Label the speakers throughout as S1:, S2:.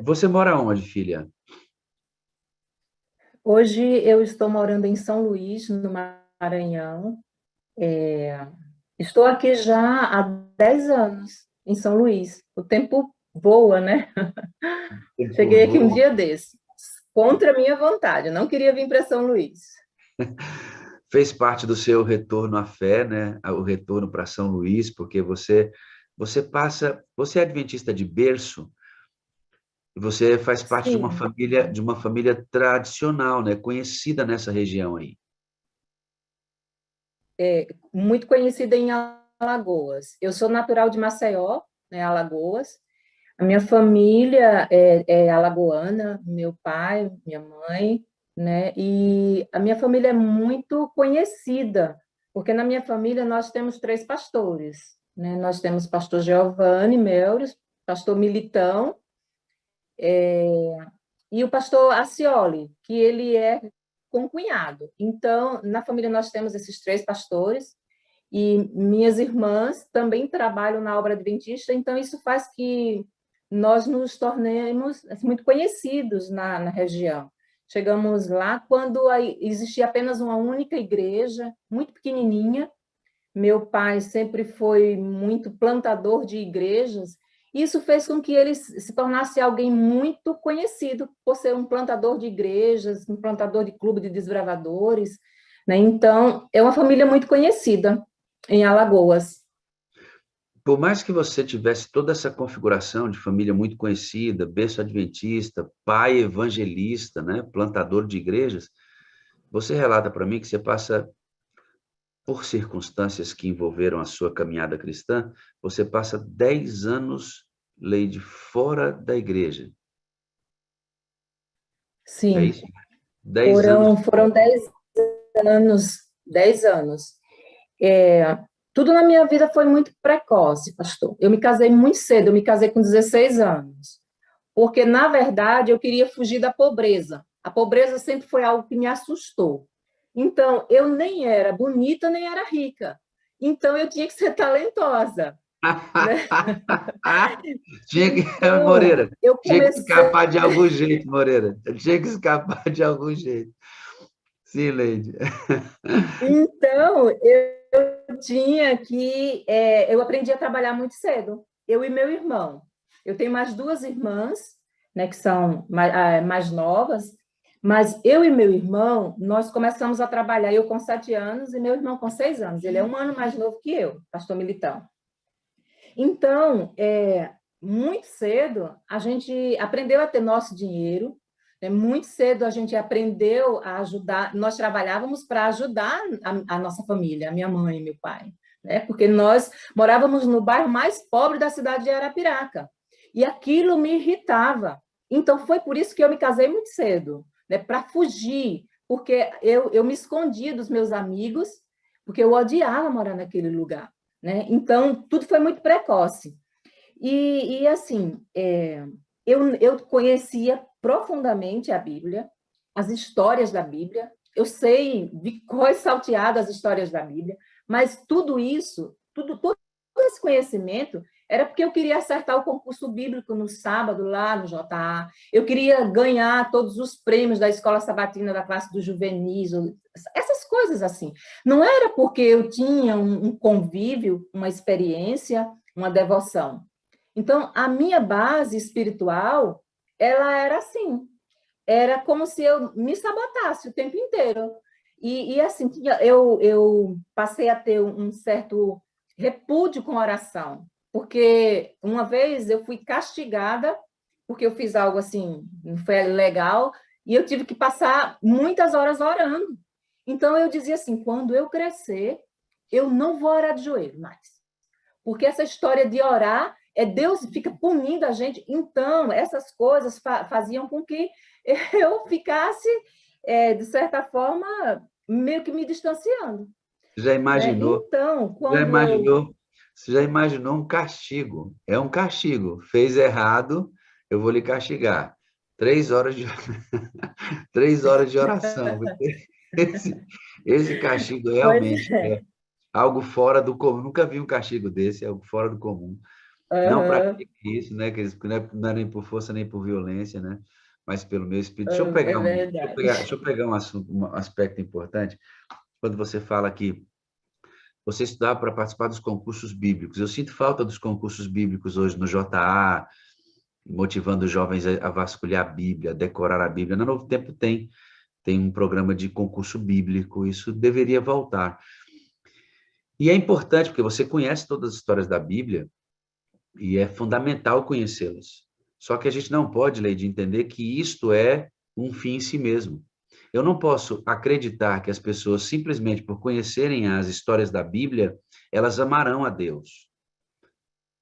S1: Você mora onde, filha?
S2: Hoje eu estou morando em São Luís, no Maranhão. Estou aqui já há 10 anos, em São Luís. O tempo voa, né?
S1: Tempo
S2: Cheguei aqui um
S1: voa.
S2: dia desse, contra a minha vontade. Eu não queria vir para São Luís.
S1: Fez parte do seu retorno à fé, né? O retorno para São Luís, porque você é adventista de berço, você faz parte
S2: Sim,
S1: de uma família tradicional, né? Conhecida nessa região aí.
S2: muito conhecida em Alagoas. Eu sou natural de Maceió, né, Alagoas. A minha família é alagoana, meu pai, minha mãe, né? E a minha família é muito conhecida, porque na minha família nós temos três pastores, né? Nós temos pastor Giovanni Melros, pastor Militão e o pastor Acioli, que ele é concunhado. Então, na família nós temos esses três pastores e minhas irmãs também trabalham na obra adventista, então isso faz que nós nos tornemos assim, muito conhecidos na região. Chegamos lá quando existia apenas uma única igreja, muito pequenininha. Meu pai sempre foi muito plantador de igrejas. Isso fez com que ele se tornasse alguém muito conhecido por ser um plantador de igrejas, um plantador de clube de desbravadores, né? Então, é uma família muito conhecida em Alagoas.
S1: Por mais que você tivesse toda essa configuração de família muito conhecida, berço adventista, pai evangelista, né? Plantador de igrejas, você relata para mim que você passa por circunstâncias que envolveram a sua caminhada cristã, você passa 10 anos, Leide, fora da igreja. É
S2: Sim,
S1: isso? 10 anos
S2: foram
S1: fora.
S2: 10 anos, 10 anos. Tudo na minha vida foi muito precoce, pastor. Eu me casei muito cedo, eu me casei com 16 anos. Porque, na verdade, eu queria fugir da pobreza. A pobreza sempre foi algo que me assustou. Então, eu nem era bonita, nem era rica. Então, eu tinha que ser talentosa, né?
S1: Tinha que,
S2: Então,
S1: Moreira,
S2: eu
S1: tinha que
S2: comecei.
S1: escapar de algum jeito, Moreira. Tinha que escapar de algum jeito. Sim, Leide.
S2: Então, eu tinha que. Eu aprendi a trabalhar muito cedo, eu e meu irmão. Eu tenho mais duas irmãs, né, que são mais novas, mas eu e meu irmão, nós começamos a trabalhar, eu com 7 anos e meu irmão com 6 anos. Ele é um ano mais novo que eu, pastor Militão. Então, muito cedo, a gente aprendeu a ter nosso dinheiro, né? Muito cedo a gente aprendeu a ajudar, nós trabalhávamos para ajudar a nossa família, a minha mãe e meu pai, né? Porque nós morávamos no bairro mais pobre da cidade de Arapiraca, e aquilo me irritava. Então, foi por isso que eu me casei muito cedo, né? Para fugir, porque eu me escondia dos meus amigos, porque eu odiava morar naquele lugar, né? Então, tudo foi muito precoce. E assim, eu conhecia profundamente a Bíblia, as histórias da Bíblia, eu sei de cor salteado as histórias da Bíblia, mas tudo isso, todo esse conhecimento era porque eu queria acertar o concurso bíblico no sábado, lá no JA, eu queria ganhar todos os prêmios da Escola Sabatina da classe do juvenis, essas coisas assim. Não era porque eu tinha um convívio, uma experiência, uma devoção. Então, a minha base espiritual, ela era assim, era como se eu me sabotasse o tempo inteiro. E assim, eu passei a ter um certo repúdio com oração, porque uma vez eu fui castigada, porque eu fiz algo assim, não foi legal, e eu tive que passar muitas horas orando. Então, eu dizia assim, quando eu crescer, eu não vou orar de joelho mais. Porque essa história de orar, Deus fica punindo a gente. Então, essas coisas faziam com que eu ficasse, de certa forma, meio que me distanciando.
S1: Já
S2: Né?
S1: imaginou?
S2: Então,
S1: Já
S2: quando eu.
S1: imaginou? Você já imaginou um castigo? É um castigo. Fez errado, eu vou lhe castigar. 3 horas de 3 horas de oração. Esse, esse castigo
S2: Pois
S1: realmente
S2: é.
S1: é algo fora do comum. Nunca vi um castigo desse, é algo fora do comum. Não
S2: Aham,
S1: pratique isso, né? Que não é nem por força nem por violência, né? Mas pelo meu espírito.
S2: é verdade.
S1: Deixa eu pegar um assunto, um aspecto importante. Quando você fala que você estudava para participar dos concursos bíblicos. Eu sinto falta dos concursos bíblicos hoje no JA, motivando os jovens a vasculhar a Bíblia, a decorar a Bíblia. No Novo Tempo tem um programa de concurso bíblico, isso deveria voltar. E é importante porque você conhece todas as histórias da Bíblia e é fundamental conhecê-las. Só que a gente não pode, Leide, entender que isto é um fim em si mesmo. Eu não posso acreditar que as pessoas, simplesmente por conhecerem as histórias da Bíblia, elas amarão a Deus.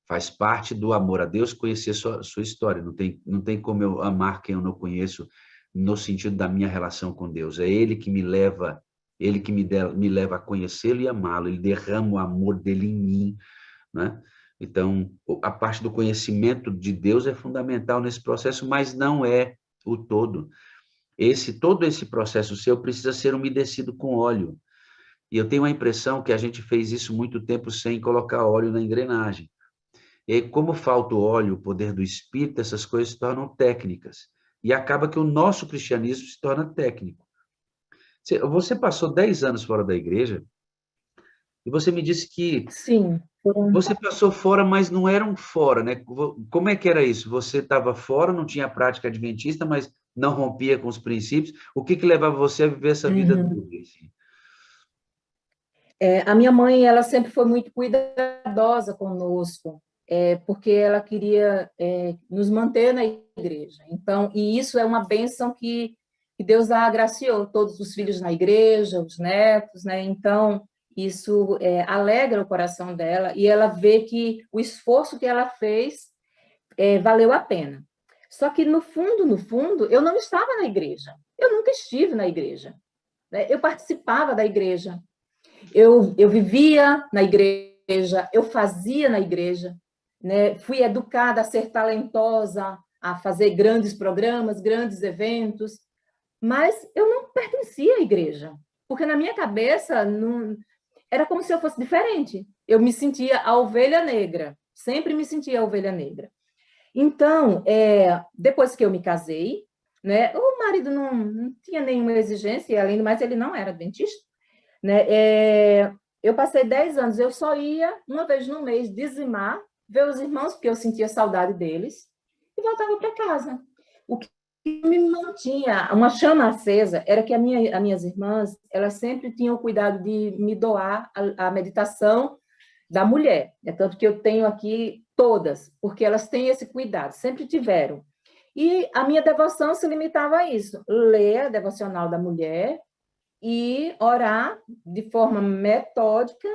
S1: Faz parte do amor a Deus conhecer sua história. Não tem como eu amar quem eu não conheço no sentido da minha relação com Deus. É Ele que me leva, Ele que me leva a conhecê-lo e amá-lo. Ele derrama o amor dele em mim, né? Então, a parte do conhecimento de Deus é fundamental nesse processo, mas não é o todo. Todo esse processo seu precisa ser umedecido com óleo. E eu tenho a impressão que a gente fez isso muito tempo sem colocar óleo na engrenagem. E aí, como falta o óleo, o poder do Espírito, essas coisas se tornam técnicas. E acaba que o nosso cristianismo se torna técnico. Você passou 10 anos fora da igreja e você me disse que
S2: Sim,
S1: você passou fora, mas não era um fora, né? Como é que era isso? Você estava fora, não tinha prática adventista, mas não rompia com os princípios. O que levava você a viver essa vida
S2: uhum.
S1: dura, assim?
S2: A minha mãe, ela sempre foi muito cuidadosa conosco, porque ela queria nos manter na igreja. Então, e isso é uma bênção que Deus a agraciou, todos os filhos na igreja, os netos, né? Então, isso alegra o coração dela e ela vê que o esforço que ela fez valeu a pena. Só que, no fundo, eu não estava na igreja. Eu nunca estive na igreja, né? Eu participava da igreja, eu vivia na igreja, eu fazia na igreja, né? Fui educada a ser talentosa, a fazer grandes programas, grandes eventos, mas eu não pertencia à igreja, porque na minha cabeça não, era como se eu fosse diferente. Eu me sentia a ovelha negra, sempre me sentia a ovelha negra. Então, depois que eu me casei, né, o marido não tinha nenhuma exigência, e além do mais, ele não era adventista, né? Eu passei 10 anos, eu só ia uma vez no mês dizimar, ver os irmãos, porque eu sentia saudade deles, e voltava para casa. O que me mantinha uma chama acesa era que as minhas irmãs, elas sempre tinham o cuidado de me doar a meditação da mulher. É tanto que eu tenho aqui todas, porque elas têm esse cuidado, sempre tiveram. E a minha devoção se limitava a isso: ler a devocional da mulher, e orar de forma metódica,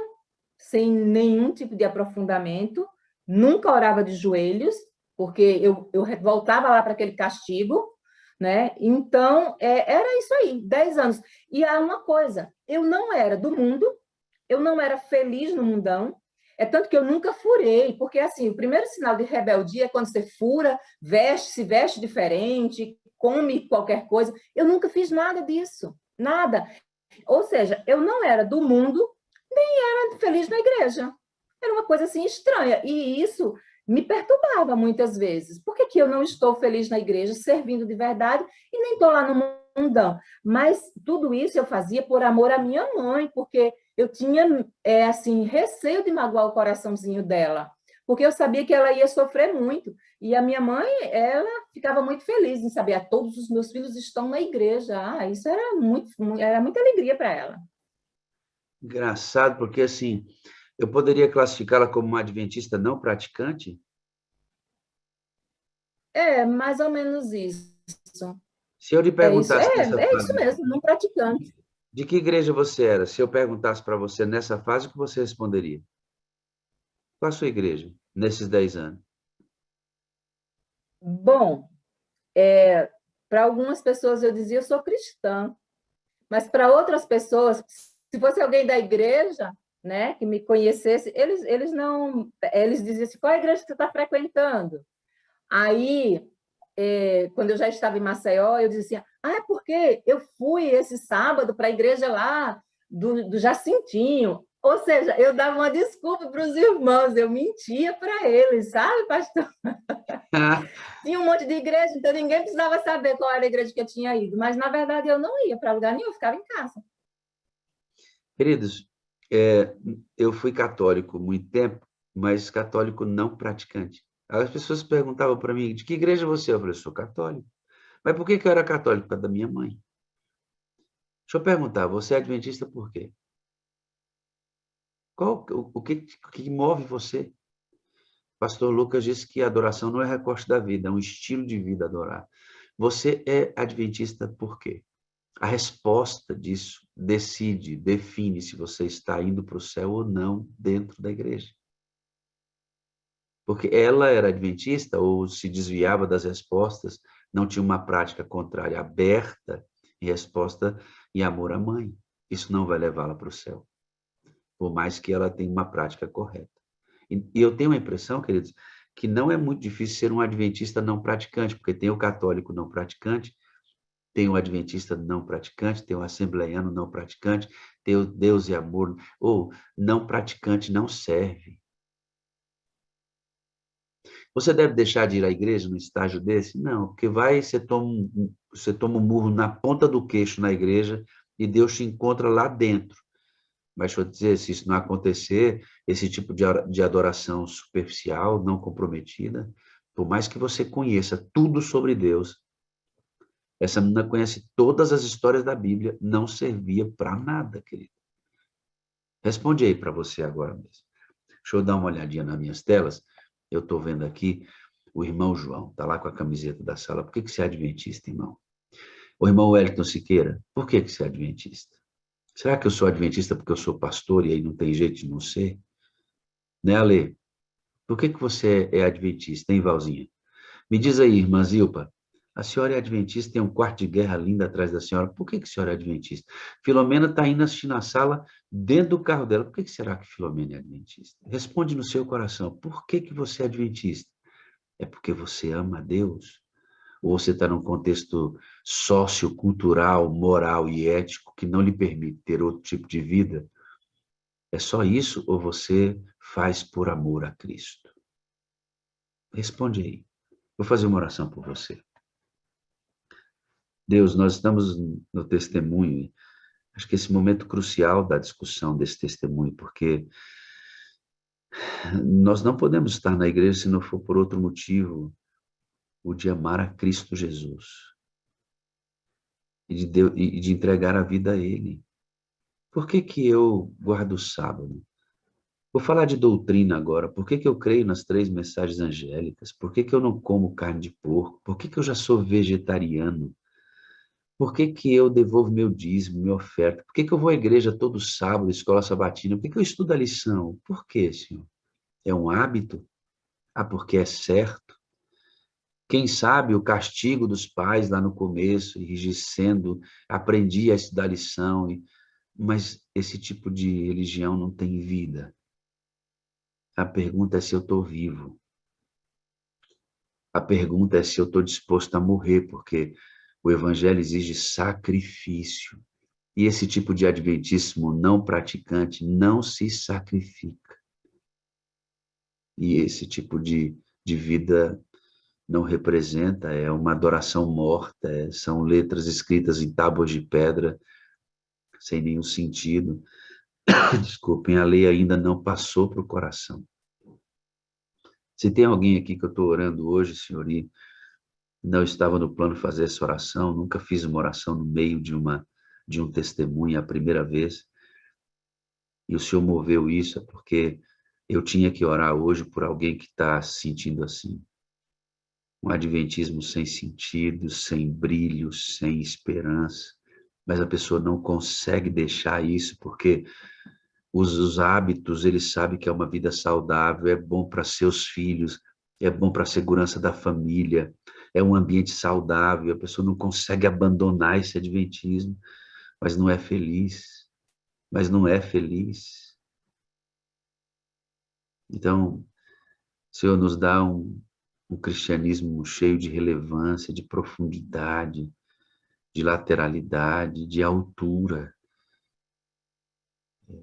S2: sem nenhum tipo de aprofundamento. Nunca orava de joelhos, porque eu voltava lá para aquele castigo, né? Então, era isso aí, 10 anos. E há uma coisa, eu não era do mundo, eu não era feliz no mundão, é tanto que eu nunca furei, porque assim, o primeiro sinal de rebeldia é quando você fura, se veste diferente, come qualquer coisa. Eu nunca fiz nada disso, nada. Ou seja, eu não era do mundo, nem era feliz na igreja. Era uma coisa assim estranha. E isso me perturbava muitas vezes. Por que eu não estou feliz na igreja, servindo de verdade, e nem estou lá no mundão? Mas tudo isso eu fazia por amor à minha mãe, porque eu tinha assim receio de magoar o coraçãozinho dela, porque eu sabia que ela ia sofrer muito. E a minha mãe, ela ficava muito feliz em saber, todos os meus filhos estão na igreja. Isso era muita alegria para ela.
S1: Engraçado, porque assim, eu poderia classificá-la como uma adventista não praticante?
S2: Mais ou menos isso.
S1: Se eu lhe
S2: É isso,
S1: perguntasse nessa
S2: é isso
S1: fase,
S2: mesmo, não praticante.
S1: de que igreja você era? Se eu perguntasse para você nessa fase, o que você responderia? Qual a sua igreja, nesses 10 anos?
S2: Bom, para algumas pessoas eu dizia eu sou cristã, mas para outras pessoas, se fosse alguém da igreja, né, que me conhecesse, eles não, eles diziam assim, qual é a igreja que você está frequentando? Aí, quando eu já estava em Maceió, eu dizia assim, é porque eu fui esse sábado para a igreja lá do Jacintinho. Ou seja, eu dava uma desculpa para os irmãos, eu mentia para eles, sabe, pastor? Tinha um monte de igreja, então ninguém precisava saber qual era a igreja que eu tinha ido. Mas, na verdade, eu não ia para lugar nenhum, eu ficava em casa.
S1: Queridos, eu fui católico muito tempo, mas católico não praticante. As pessoas perguntavam para mim, de que igreja você é? Eu falei, sou católico. Mas por que que eu era católico? Por causa da minha mãe. Deixa eu perguntar, você é adventista por quê? O que move você? Pastor Lucas disse que a adoração não é recorte da vida, é um estilo de vida adorar. Você é adventista por quê? A resposta disso define se você está indo para o céu ou não dentro da igreja. Porque ela era adventista ou se desviava das respostas, não tinha uma prática contrária aberta em resposta em amor à mãe. Isso não vai levá-la para o céu, por mais que ela tenha uma prática correta. E eu tenho a impressão, queridos, que não é muito difícil ser um adventista não praticante, porque tem o católico não praticante, tem o adventista não praticante, tem o assembleiano não praticante, tem o Deus e amor, ou não praticante não serve. Você deve deixar de ir à igreja no estágio desse? Não, porque você toma um murro na ponta do queixo na igreja e Deus te encontra lá dentro. Mas deixa eu dizer, se isso não acontecer, esse tipo de adoração superficial, não comprometida, por mais que você conheça tudo sobre Deus, essa menina conhece todas as histórias da Bíblia, não servia para nada, querido. Responde aí para você agora mesmo. Deixa eu dar uma olhadinha nas minhas telas. Eu estou vendo aqui o irmão João, está lá com a camiseta da sala. Por que você é adventista, irmão? O irmão Wellington Siqueira, por que você é adventista? Será que eu sou adventista porque eu sou pastor e aí não tem jeito de não ser? Né, Ale? Por que você é adventista, hein, Valzinha? Me diz aí, irmã Zilpa, a senhora é adventista, tem um quarto de guerra lindo atrás da senhora. Por que a senhora é adventista? Filomena está indo assistir na sala, dentro do carro dela. Por que será que Filomena é adventista? Responde no seu coração. Por que você é adventista? É porque você ama a Deus? Ou você está num contexto sociocultural, moral e ético que não lhe permite ter outro tipo de vida? É só isso ou você faz por amor a Cristo? Responde aí. Vou fazer uma oração por você. Deus, nós estamos no testemunho, acho que esse momento crucial da discussão desse testemunho, porque nós não podemos estar na igreja se não for por outro motivo, o de amar a Cristo Jesus e de entregar a vida a Ele. Por que que eu guardo o sábado? Vou falar de doutrina agora. Por que que eu creio nas 3 mensagens angélicas? Por que que eu não como carne de porco? Por que que eu já sou vegetariano? Por que que eu devolvo meu dízimo, minha oferta? Por que que eu vou à igreja todo sábado, escola sabatina? Por que que eu estudo a lição? Por quê, Senhor? É um hábito? Ah, porque é certo. Quem sabe o castigo dos pais lá no começo, enrijecendo, aprendi a estudar a lição, mas esse tipo de religião não tem vida. A pergunta é se eu estou vivo. A pergunta é se eu estou disposto a morrer, porque o evangelho exige sacrifício. E esse tipo de adventismo não praticante não se sacrifica. E esse tipo de vida não representa, é uma adoração morta, são letras escritas em tábuas de pedra, sem nenhum sentido. Desculpem, a lei ainda não passou para o coração. Se tem alguém aqui que eu estou orando hoje, Senhor, e não estava no plano fazer essa oração, nunca fiz uma oração no meio de um testemunho, é a primeira vez, e o Senhor moveu isso, é porque eu tinha que orar hoje por alguém que está se sentindo assim. Um adventismo sem sentido, sem brilho, sem esperança, mas a pessoa não consegue deixar isso porque os hábitos, ele sabe que é uma vida saudável, é bom para seus filhos, é bom para a segurança da família, é um ambiente saudável, a pessoa não consegue abandonar esse adventismo, mas não é feliz, mas não é feliz. Então, o Senhor nos dá um cristianismo cheio de relevância, de profundidade, de lateralidade, de altura.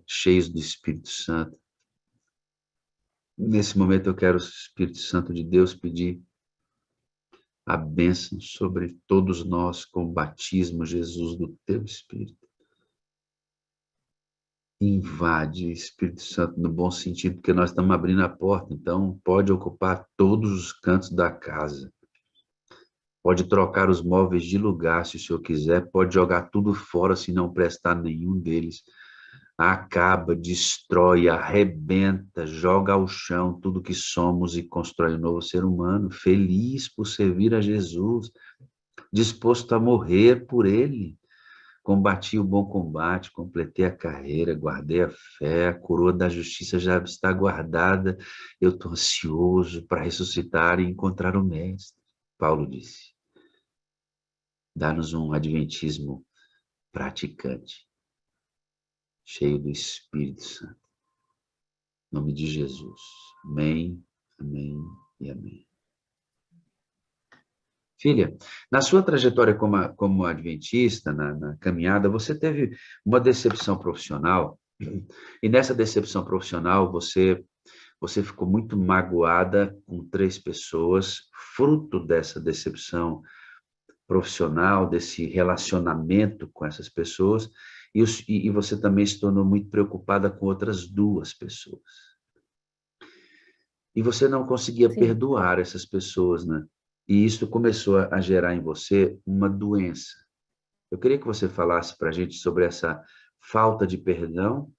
S1: cheios do Espírito Santo. Nesse momento eu quero, Espírito Santo de Deus, pedir a bênção sobre todos nós com o batismo, Jesus, do teu Espírito. Invade, Espírito Santo, no bom sentido, porque nós estamos abrindo a porta, então pode ocupar todos os cantos da casa. Pode trocar os móveis de lugar, se o senhor quiser, pode jogar tudo fora, se não prestar nenhum deles. Acaba, destrói, arrebenta, joga ao chão tudo que somos e constrói um novo ser humano, feliz por servir a Jesus, disposto a morrer por ele. Combati o bom combate, completei a carreira, guardei a fé, a coroa da justiça já está guardada, eu estou ansioso para ressuscitar e encontrar o Mestre. Paulo disse, dá-nos um adventismo praticante, cheio do Espírito Santo. Em nome de Jesus. Amém, amém e amém. Filha, na sua trajetória como adventista, na caminhada, você teve uma decepção profissional, e nessa decepção profissional você ficou muito magoada com 3 pessoas, fruto dessa decepção profissional, desse relacionamento com essas pessoas, e você também se tornou muito preocupada com outras 2 pessoas. E você não conseguia perdoar essas pessoas, né? E isso começou a gerar em você uma doença. Eu queria que você falasse para a gente sobre essa falta de perdão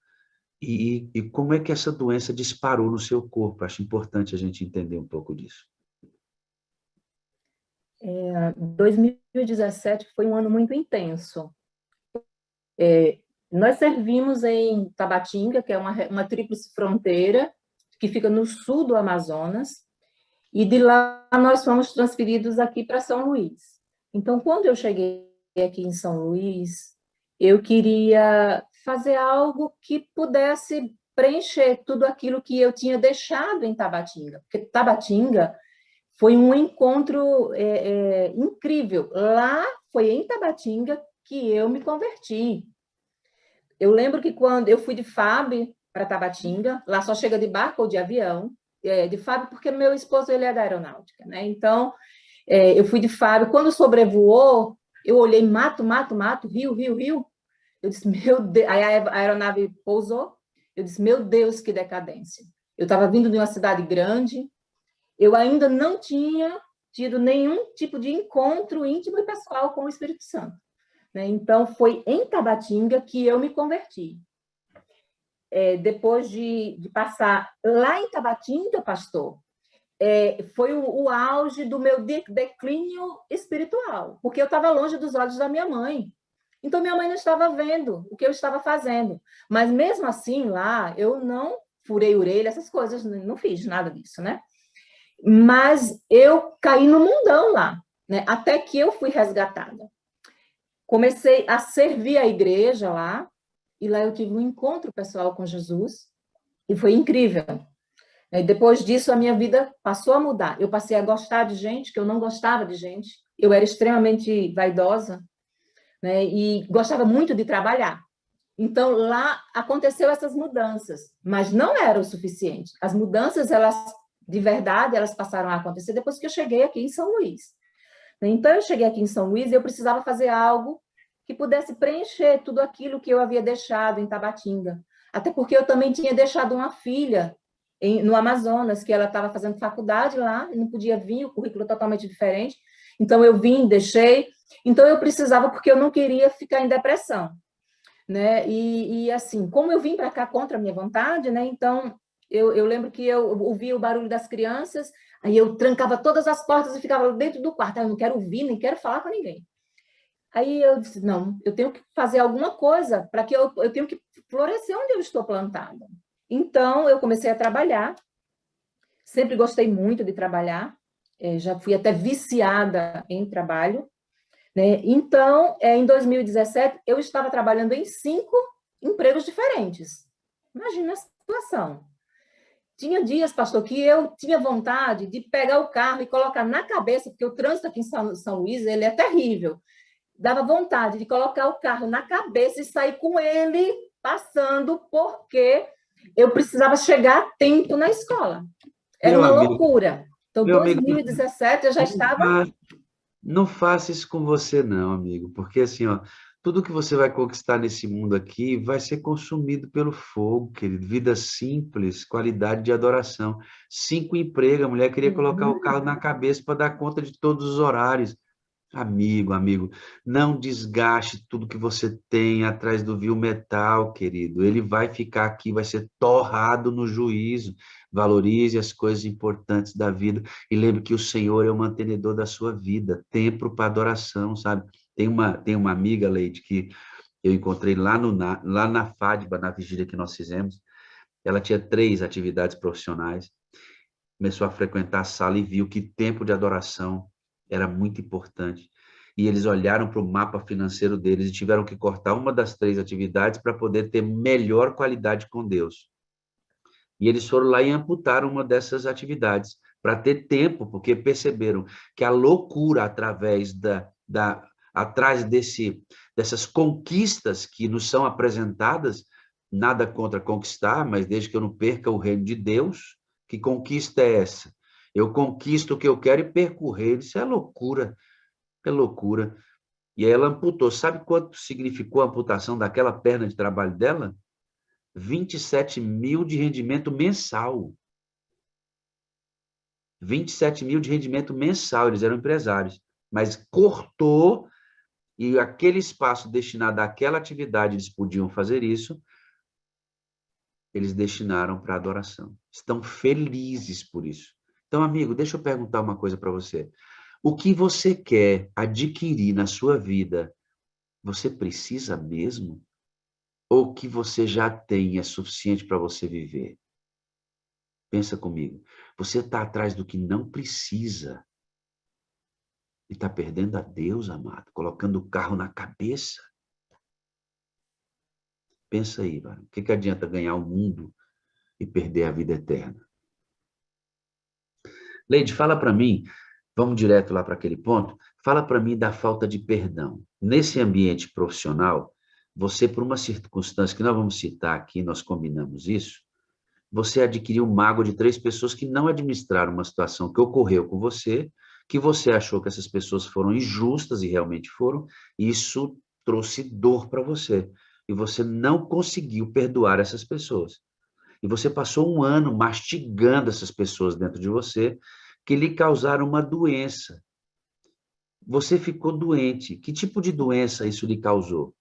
S1: e como é que essa doença disparou no seu corpo. Acho importante a gente entender um pouco disso.
S2: 2017 foi um ano muito intenso. Nós servimos em Tabatinga, que é uma tríplice fronteira, que fica no sul do Amazonas, e de lá nós fomos transferidos aqui para São Luís. Então, quando eu cheguei aqui em São Luís, eu queria fazer algo que pudesse preencher tudo aquilo que eu tinha deixado em Tabatinga, porque Tabatinga foi um encontro incrível. Lá foi em Tabatinga que eu me converti. Eu lembro que quando eu fui de FAB para Tabatinga, lá só chega de barco ou de avião, de FAB porque meu esposo ele é da aeronáutica, né? Então, eu fui de FAB. Quando sobrevoou, eu olhei mato, mato, mato, rio, rio, rio. Eu disse, meu Deus. Aí a aeronave pousou. Eu disse, meu Deus, que decadência. Eu estava vindo de uma cidade grande, eu ainda não tinha tido nenhum tipo de encontro íntimo e pessoal com o Espírito Santo, né? Então, foi em Tabatinga que eu me converti. Depois de passar lá em Tabatinga, pastor, foi o auge do meu declínio espiritual, porque eu estava longe dos olhos da minha mãe. Então, minha mãe não estava vendo o que eu estava fazendo. Mas, mesmo assim, lá, eu não furei orelha, essas coisas, não fiz nada disso, né? Mas eu caí no mundão lá, né? Até que eu fui resgatada. Comecei a servir a igreja lá, e lá eu tive um encontro pessoal com Jesus, e foi incrível. E depois disso, a minha vida passou a mudar. Eu passei a gostar de gente, que eu não gostava de gente. Eu era extremamente vaidosa, né? E gostava muito de trabalhar. Então, lá aconteceu essas mudanças, mas não era o suficiente. As mudanças, elas, de verdade, elas passaram a acontecer depois que eu cheguei aqui em São Luís. Então, eu cheguei aqui em São Luís e eu precisava fazer algo que pudesse preencher tudo aquilo que eu havia deixado em Tabatinga. Até porque eu também tinha deixado uma filha no Amazonas, que ela estava fazendo faculdade lá, e não podia vir, o currículo totalmente diferente. Então, eu vim, deixei. Então, eu precisava, porque eu não queria ficar em depressão, né? E assim, como eu vim para cá contra a minha vontade, né? Então, eu lembro que eu ouvia o barulho das crianças, aí eu trancava todas as portas e ficava dentro do quarto. Eu não quero ouvir, nem quero falar com ninguém. Aí eu disse, não, eu tenho que fazer alguma coisa para que eu tenho que florescer onde eu estou plantada. Então, eu comecei a trabalhar, sempre gostei muito de trabalhar, já fui até viciada em trabalho, né? Então, em 2017, eu estava trabalhando em 5 empregos diferentes. Imagina a situação. Tinha dias, pastor, que eu tinha vontade de pegar o carro e colocar na cabeça, porque o trânsito aqui em São Luís, ele é terrível. Dava vontade de colocar o carro na cabeça e sair com ele passando porque eu precisava chegar a tempo na escola. Era
S1: Meu
S2: uma
S1: amigo,
S2: loucura. Então,
S1: meu amigo,
S2: 2017, eu já
S1: não
S2: estava...
S1: fa- não faça isso com você, não, amigo, porque assim, ó, tudo que você vai conquistar nesse mundo aqui vai ser consumido pelo fogo, querido. Vida simples, qualidade de adoração. 5 empregos, a mulher queria colocar o carro na cabeça para dar conta de todos os horários. Amigo, não desgaste tudo que você tem atrás do vil metal, querido. Ele vai ficar aqui, vai ser torrado no juízo. Valorize as coisas importantes da vida e lembre que o Senhor é o mantenedor da sua vida. Tempo para adoração, sabe? Tem uma amiga, Leite, que eu encontrei lá na FADBA, na vigília que nós fizemos. Ela tinha 3 atividades profissionais. Começou a frequentar a sala e viu que tempo de adoração era muito importante. E eles olharam para o mapa financeiro deles e tiveram que cortar uma das 3 atividades para poder ter melhor qualidade com Deus. E eles foram lá e amputaram uma dessas atividades para ter tempo, porque perceberam que a loucura atrás dessas conquistas que nos são apresentadas, nada contra conquistar, mas desde que eu não perca o reino de Deus, que conquista é essa? Eu conquisto o que eu quero e perco o reino. Isso é loucura, é loucura. E aí ela amputou. Sabe quanto significou a amputação daquela perna de trabalho dela? 27 mil de rendimento mensal. 27 mil de rendimento mensal, eles eram empresários. Mas cortou, e aquele espaço destinado àquela atividade, eles podiam fazer isso, eles destinaram para adoração. Estão felizes por isso. Então, amigo, deixa eu perguntar uma coisa para você. O que você quer adquirir na sua vida, você precisa mesmo? Ou o que você já tem é suficiente para você viver? Pensa comigo. Você está atrás do que não precisa e está perdendo a Deus, amado, colocando o carro na cabeça. Pensa aí, mano. O que adianta ganhar o mundo e perder a vida eterna? Leide, fala para mim, vamos direto lá para aquele ponto, fala para mim da falta de perdão. Nesse ambiente profissional, você, por uma circunstância que nós vamos citar aqui, nós combinamos isso, você adquiriu um mágoa de 3 pessoas que não administraram uma situação que ocorreu com você, que você achou que essas pessoas foram injustas e realmente foram, e isso trouxe dor para você. E você não conseguiu perdoar essas pessoas. E você passou um ano mastigando essas pessoas dentro de você, que lhe causaram uma doença. Você ficou doente. Que tipo de doença isso lhe causou?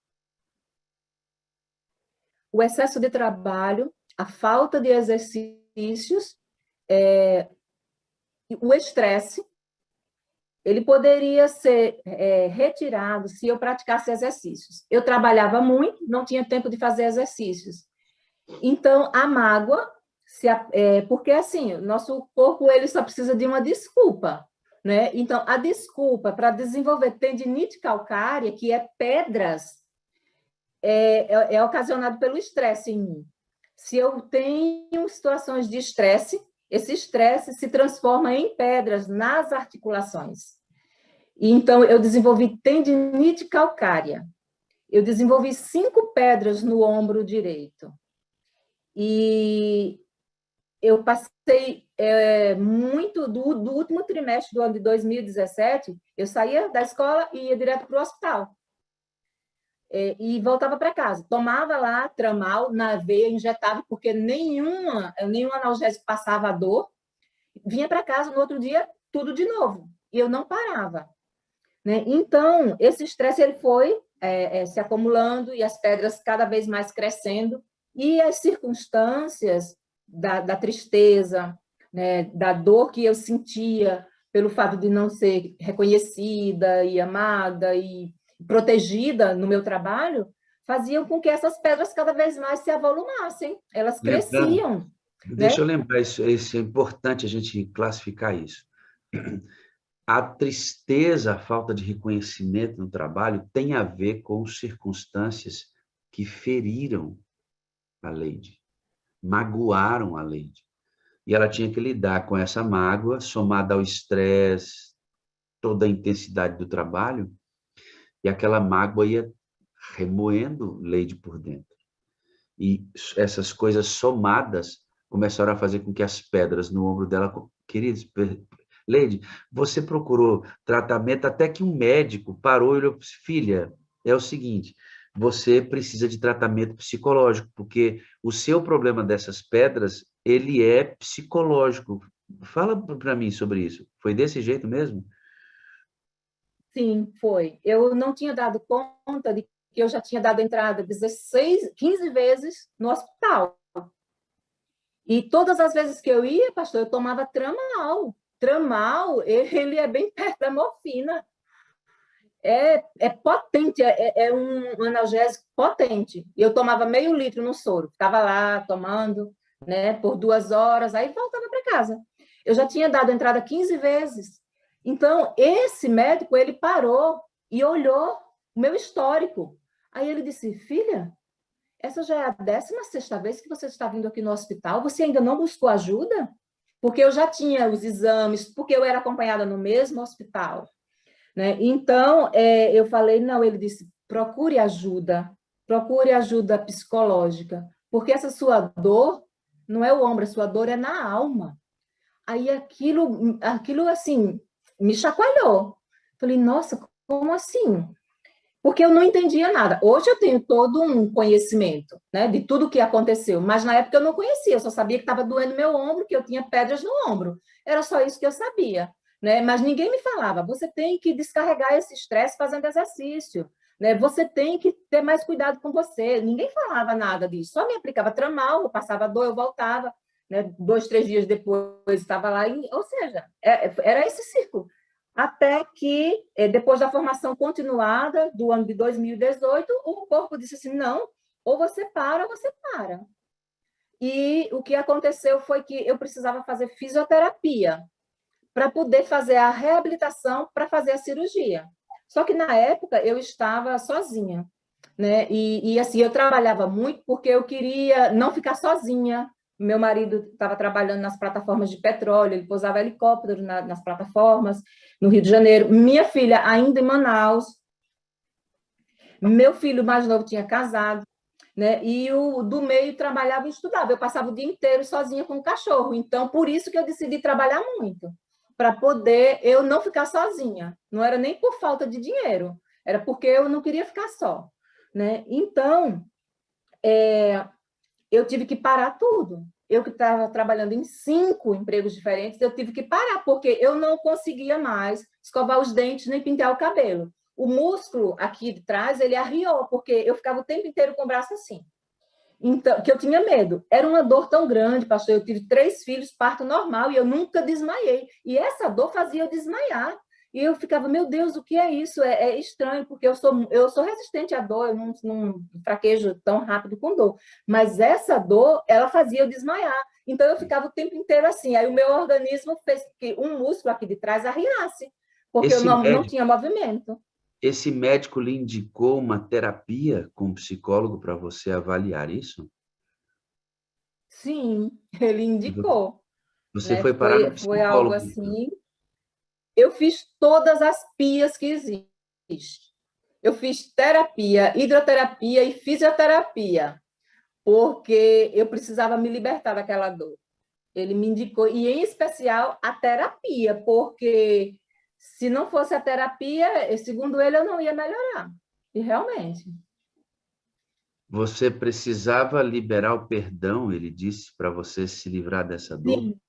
S2: O excesso de trabalho, a falta de exercícios, o estresse, ele poderia ser retirado se eu praticasse exercícios. Eu trabalhava muito, não tinha tempo de fazer exercícios. Então, a mágoa, porque assim, o nosso corpo ele só precisa de uma desculpa, né? Então, a desculpa para desenvolver tendinite calcária, que é pedras, é ocasionado pelo estresse em mim. Se eu tenho situações de estresse, esse estresse se transforma em pedras nas articulações. E, então, eu desenvolvi tendinite calcária. Eu desenvolvi 5 pedras no ombro direito. E eu passei muito do último trimestre do ano de 2017, eu saía da escola e ia direto para o hospital. E voltava para casa. Tomava lá tramal na veia, injetava, porque nenhum analgésico passava a dor. Vinha para casa no outro dia, tudo de novo. E eu não parava. Né? Então, esse estresse ele foi se acumulando e as pedras cada vez mais crescendo. E as circunstâncias da tristeza, né, da dor que eu sentia pelo fato de não ser reconhecida e amada e protegida no meu trabalho, faziam com que essas pedras cada vez mais se avolumassem, elas
S1: Lembrando,
S2: cresciam,
S1: deixa eu
S2: né?
S1: lembrar isso é importante a gente classificar isso. A tristeza, a falta de reconhecimento no trabalho tem a ver com circunstâncias que feriram a Leide, magoaram a Leide. E ela tinha que lidar com essa mágoa, somada ao estresse, toda a intensidade do trabalho, e aquela mágoa ia remoendo Leide por dentro. E essas coisas somadas começaram a fazer com que as pedras no ombro dela... Queridos, Leide, você procurou tratamento até que um médico parou e olhou, filha, é o seguinte, você precisa de tratamento psicológico, porque o seu problema dessas pedras, ele é psicológico. Fala para mim sobre isso. Foi desse jeito mesmo?
S2: Sim, foi. Eu não tinha dado conta de que eu já tinha dado entrada 16, 15 vezes no hospital. E todas as vezes que eu ia, pastor, eu tomava Tramal. Tramal, ele é bem perto da morfina. É potente, é um analgésico potente. Eu tomava meio litro no soro, ficava lá tomando, né, por 2 horas, aí voltava para casa. Eu já tinha dado entrada 15 vezes. Então, esse médico, ele parou e olhou o meu histórico. Aí ele disse, filha, essa já é a 16ª vez que você está vindo aqui no hospital, você ainda não buscou ajuda? Porque eu já tinha os exames, porque eu era acompanhada no mesmo hospital, né? Então, eu falei, não, ele disse, procure ajuda psicológica, porque essa sua dor não é o ombro, a sua dor é na alma. Aí aquilo assim, me chacoalhou. Falei, nossa, como assim? Porque eu não entendia nada. Hoje eu tenho todo um conhecimento, né, de tudo o que aconteceu, mas na época eu não conhecia, eu só sabia que estava doendo meu ombro, que eu tinha pedras no ombro. Era só isso que eu sabia, né? Mas ninguém me falava, você tem que descarregar esse estresse fazendo exercício, né? Você tem que ter mais cuidado com você. Ninguém falava nada disso, só me aplicava Tramal, eu passava dor, eu voltava, né? 2, 3 dias depois estava lá, ou seja, era esse círculo até que, depois da formação continuada do ano de 2018, o corpo disse assim, não, ou você para, ou você para. E o que aconteceu foi que eu precisava fazer fisioterapia para poder fazer a reabilitação para fazer a cirurgia. Só que, na época, eu estava sozinha, né? E assim, eu trabalhava muito porque eu queria não ficar sozinha. Meu marido estava trabalhando nas plataformas de petróleo, ele pousava helicóptero nas plataformas, no Rio de Janeiro. Minha filha ainda em Manaus. Meu filho mais novo tinha casado, né? E o do meio trabalhava e estudava. Eu passava o dia inteiro sozinha com o cachorro. Então, por isso que eu decidi trabalhar muito, para poder eu não ficar sozinha. Não era nem por falta de dinheiro, era porque eu não queria ficar só, né? Então, eu tive que parar tudo. Eu que estava trabalhando em 5 empregos diferentes, eu tive que parar, porque eu não conseguia mais escovar os dentes nem pintar o cabelo. O músculo aqui de trás, ele arriou, porque eu ficava o tempo inteiro com o braço assim. Então, que eu tinha medo. Era uma dor tão grande, pastor. Eu tive 3 filhos, parto normal, e eu nunca desmaiei. E essa dor fazia eu desmaiar. E eu ficava, meu Deus, o que é isso? É estranho, porque eu sou resistente à dor, eu não fraquejo tão rápido com dor. Mas essa dor, ela fazia eu desmaiar. Então, eu ficava o tempo inteiro assim. Aí o meu organismo fez que um músculo aqui de trás arriasse, porque eu
S1: Esse
S2: não
S1: médico,
S2: tinha movimento.
S1: esse médico lhe indicou uma terapia com um psicólogo para você avaliar isso?
S2: Sim, ele
S1: E vo-
S2: indicou,
S1: Você
S2: né?
S1: foi parar no
S2: Foi algo
S1: psicólogo, então.
S2: assim. Eu fiz todas as pias que existem. Eu fiz terapia, hidroterapia e fisioterapia, porque eu precisava me libertar daquela dor. Ele me indicou, e em especial a terapia, porque se não fosse a terapia, segundo ele, eu não ia melhorar. E realmente.
S1: Você precisava liberar o perdão, ele disse, para você se livrar dessa dor?
S2: Sim,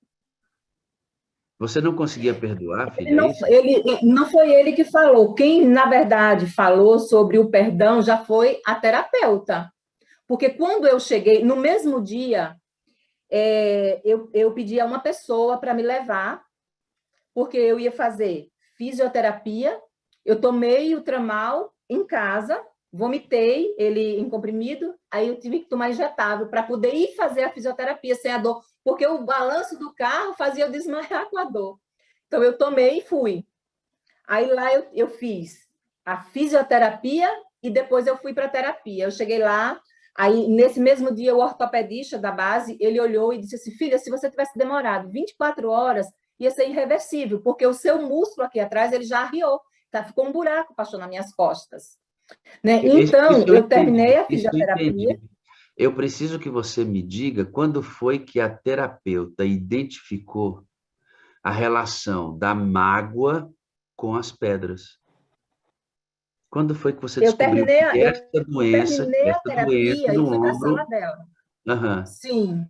S1: Você não conseguia perdoar, filha, é
S2: não,
S1: isso?
S2: não foi ele que falou. Quem, na verdade, falou sobre o perdão já foi a terapeuta. Porque quando eu cheguei, no mesmo dia, eu pedi a uma pessoa para me levar, porque eu ia fazer fisioterapia. Eu tomei o Tramal em casa, vomitei ele em comprimido, aí eu tive que tomar injetável para poder ir fazer a fisioterapia sem a dor, porque o balanço do carro fazia eu desmaiar com a dor. Então, eu tomei e fui. Aí lá eu fiz a fisioterapia e depois eu fui para a terapia. Eu cheguei lá, aí nesse mesmo dia o ortopedista da base, ele olhou e disse assim, filha, se você tivesse demorado 24 horas, ia ser irreversível, porque o seu músculo aqui atrás, ele já arriou, tá? Ficou um buraco, passou nas minhas costas. Né?
S1: Isso
S2: Então,
S1: eu
S2: eu terminei
S1: entendi,
S2: a
S1: isso eu
S2: fisioterapia.
S1: entendi. Eu preciso que você me diga quando foi que a terapeuta identificou a relação da mágoa com as pedras. Quando foi que você
S2: Eu
S1: descobriu
S2: terminei,
S1: que
S2: eu terminei a
S1: essa doença
S2: terapia e
S1: no
S2: fui para a sala
S1: ombro...
S2: dela.
S1: Aham,
S2: Sim,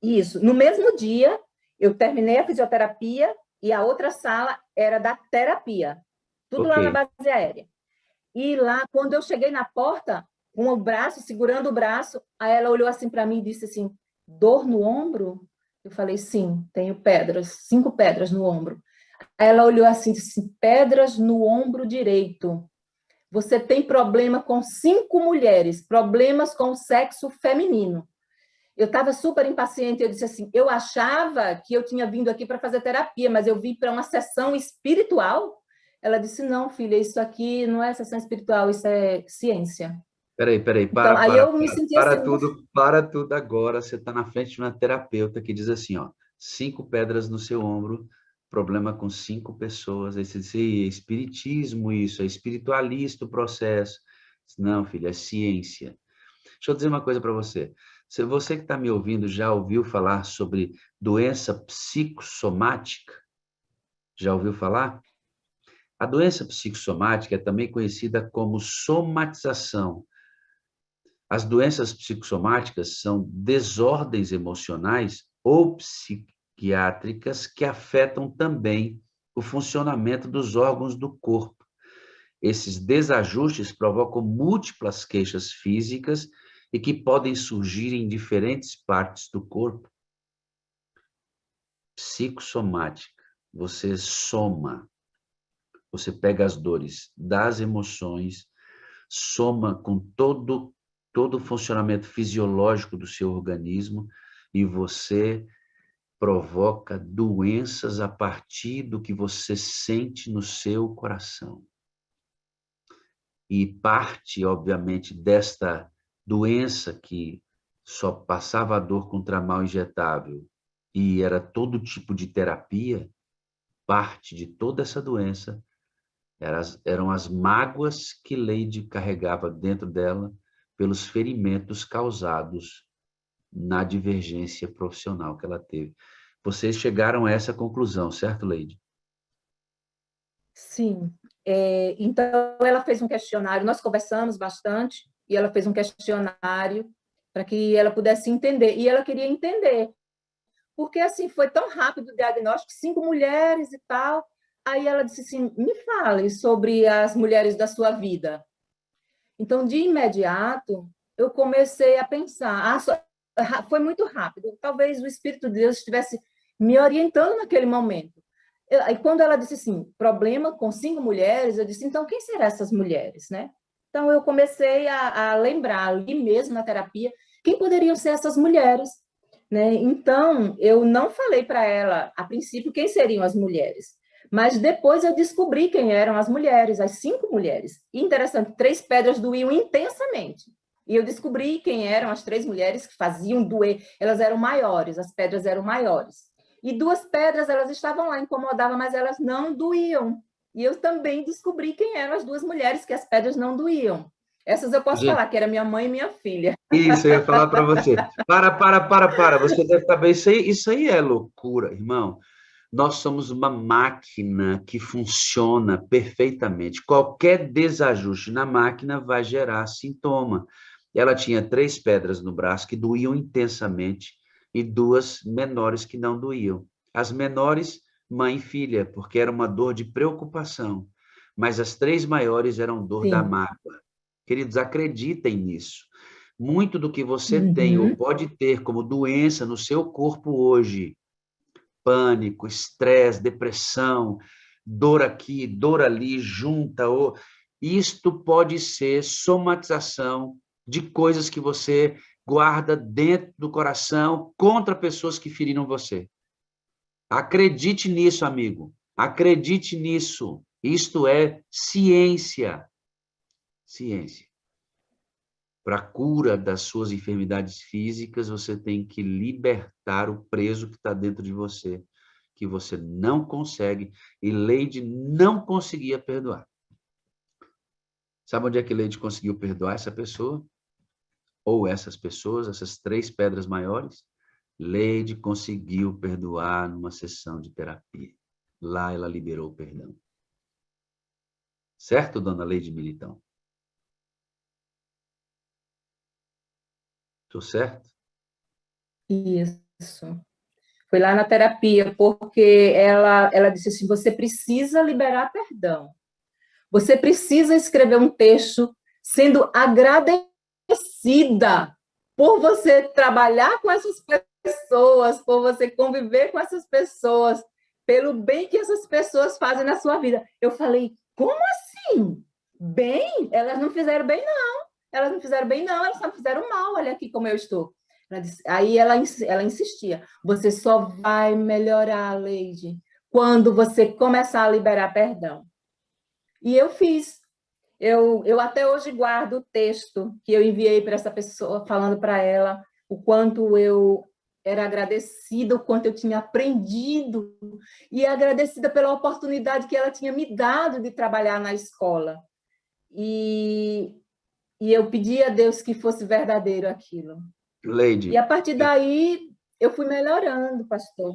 S2: isso. No mesmo dia, eu terminei a fisioterapia e a outra sala era da terapia. Tudo
S1: ok.
S2: lá na base aérea. E lá, quando eu cheguei na porta, com o braço, segurando o braço, aí ela olhou assim para mim e disse assim, dor no ombro? Eu falei, sim, tenho pedras, 5 pedras no ombro. Aí ela olhou assim, disse, pedras no ombro direito. Você tem problema com 5 mulheres, problemas com o sexo feminino. Eu estava super impaciente, eu disse assim, eu achava que eu tinha vindo aqui para fazer terapia, mas eu vim para uma sessão espiritual. Ela disse, não, filha, isso aqui não é sessão espiritual, isso é ciência.
S1: Peraí,
S2: Então, aí eu me senti assim,
S1: para tudo agora. Você está na frente de uma terapeuta que diz assim, ó, 5 pedras no seu ombro, problema com 5 pessoas. Aí você diz, "Ih, é espiritismo isso, é espiritualista o processo." Não, filha, é ciência. Deixa eu dizer uma coisa para você. Se você que está me ouvindo já ouviu falar sobre doença psicossomática? Já ouviu falar? A doença psicossomática é também conhecida como somatização. As doenças psicossomáticas são desordens emocionais ou psiquiátricas que afetam também o funcionamento dos órgãos do corpo. Esses desajustes provocam múltiplas queixas físicas e que podem surgir em diferentes partes do corpo. Psicossomática, você soma, você pega as dores das emoções, soma com todo o funcionamento fisiológico do seu organismo e você provoca doenças a partir do que você sente no seu coração. E parte, obviamente, desta doença que só passava a dor com tramal injetável e era todo tipo de terapia, parte de toda essa doença eram as mágoas que Leide carregava dentro dela pelos ferimentos causados na divergência profissional que ela teve. Vocês chegaram a essa conclusão, certo, Leide?
S2: sim. Então, ela fez um questionário, nós conversamos bastante, e ela fez um questionário para que ela pudesse entender. E ela queria entender, porque assim foi tão rápido o diagnóstico, 5 mulheres e tal. Aí ela disse assim: me fale sobre as mulheres da sua vida. Então, de imediato, eu comecei a pensar. Foi muito rápido. Talvez o Espírito de Deus estivesse me orientando naquele momento. Aí, quando ela disse assim, problema com 5 mulheres, eu disse, então, quem serão essas mulheres, né? Então, eu comecei a lembrar, ali mesmo na terapia, quem poderiam ser essas mulheres, né? Então, eu não falei para ela, a princípio, quem seriam as mulheres. Mas depois eu descobri quem eram as mulheres, as 5 mulheres. E interessante, 3 pedras doíam intensamente. E eu descobri quem eram as 3 mulheres que faziam doer. Elas eram maiores, as pedras eram maiores. E 2 pedras, elas estavam lá, incomodavam, mas elas não doíam. E eu também descobri quem eram as 2 mulheres que as pedras não doíam. Essas eu posso
S1: Gente,
S2: falar, que era minha mãe e minha filha.
S1: isso eu ia falar para você. Para. Você deve estar bem. Isso aí é loucura, irmão. Nós somos uma máquina que funciona perfeitamente. Qualquer desajuste na máquina vai gerar sintoma. Ela tinha 3 pedras no braço que doíam intensamente e 2 menores que não doíam. As menores, mãe e filha, porque era uma dor de preocupação. Mas as 3 maiores eram dor da
S2: Sim.
S1: mágoa. Queridos, acreditem nisso. Muito do que você tem ou
S2: Uhum.
S1: pode ter como doença no seu corpo hoje, pânico, estresse, depressão, dor aqui, dor ali, junta, ou isto pode ser somatização de coisas que você guarda dentro do coração contra pessoas que feriram você. Acredite nisso, amigo. Acredite nisso. Isto é ciência. Ciência. Para a cura das suas enfermidades físicas, você tem que libertar o preso que está dentro de você, que você não consegue, e Leide não conseguia perdoar. Sabe onde é que Leide conseguiu perdoar essa pessoa? ou essas pessoas, essas 3 pedras maiores, Leide conseguiu perdoar numa sessão de terapia. Lá ela liberou o perdão. Certo, dona Leide Militão? Estou certo?
S2: Isso. Foi lá na terapia, porque ela disse assim: você precisa liberar perdão. Você precisa escrever um texto sendo agradecida por você trabalhar com essas pessoas, por você conviver com essas pessoas, pelo bem que essas pessoas fazem na sua vida. Eu falei: como assim? Bem? Elas não fizeram bem, não. Elas não fizeram bem, não. Elas só fizeram mal. Olha aqui como eu estou. Aí ela insistia: você só vai melhorar, Leide, quando você começar a liberar perdão. E eu fiz. Eu até hoje guardo o texto que eu enviei para essa pessoa, falando para ela o quanto eu era agradecida, o quanto eu tinha aprendido, e agradecida pela oportunidade que ela tinha me dado de trabalhar na escola. E, e eu pedi a Deus que fosse verdadeiro aquilo. E
S1: Leide,
S2: a partir daí eu fui melhorando, pastor.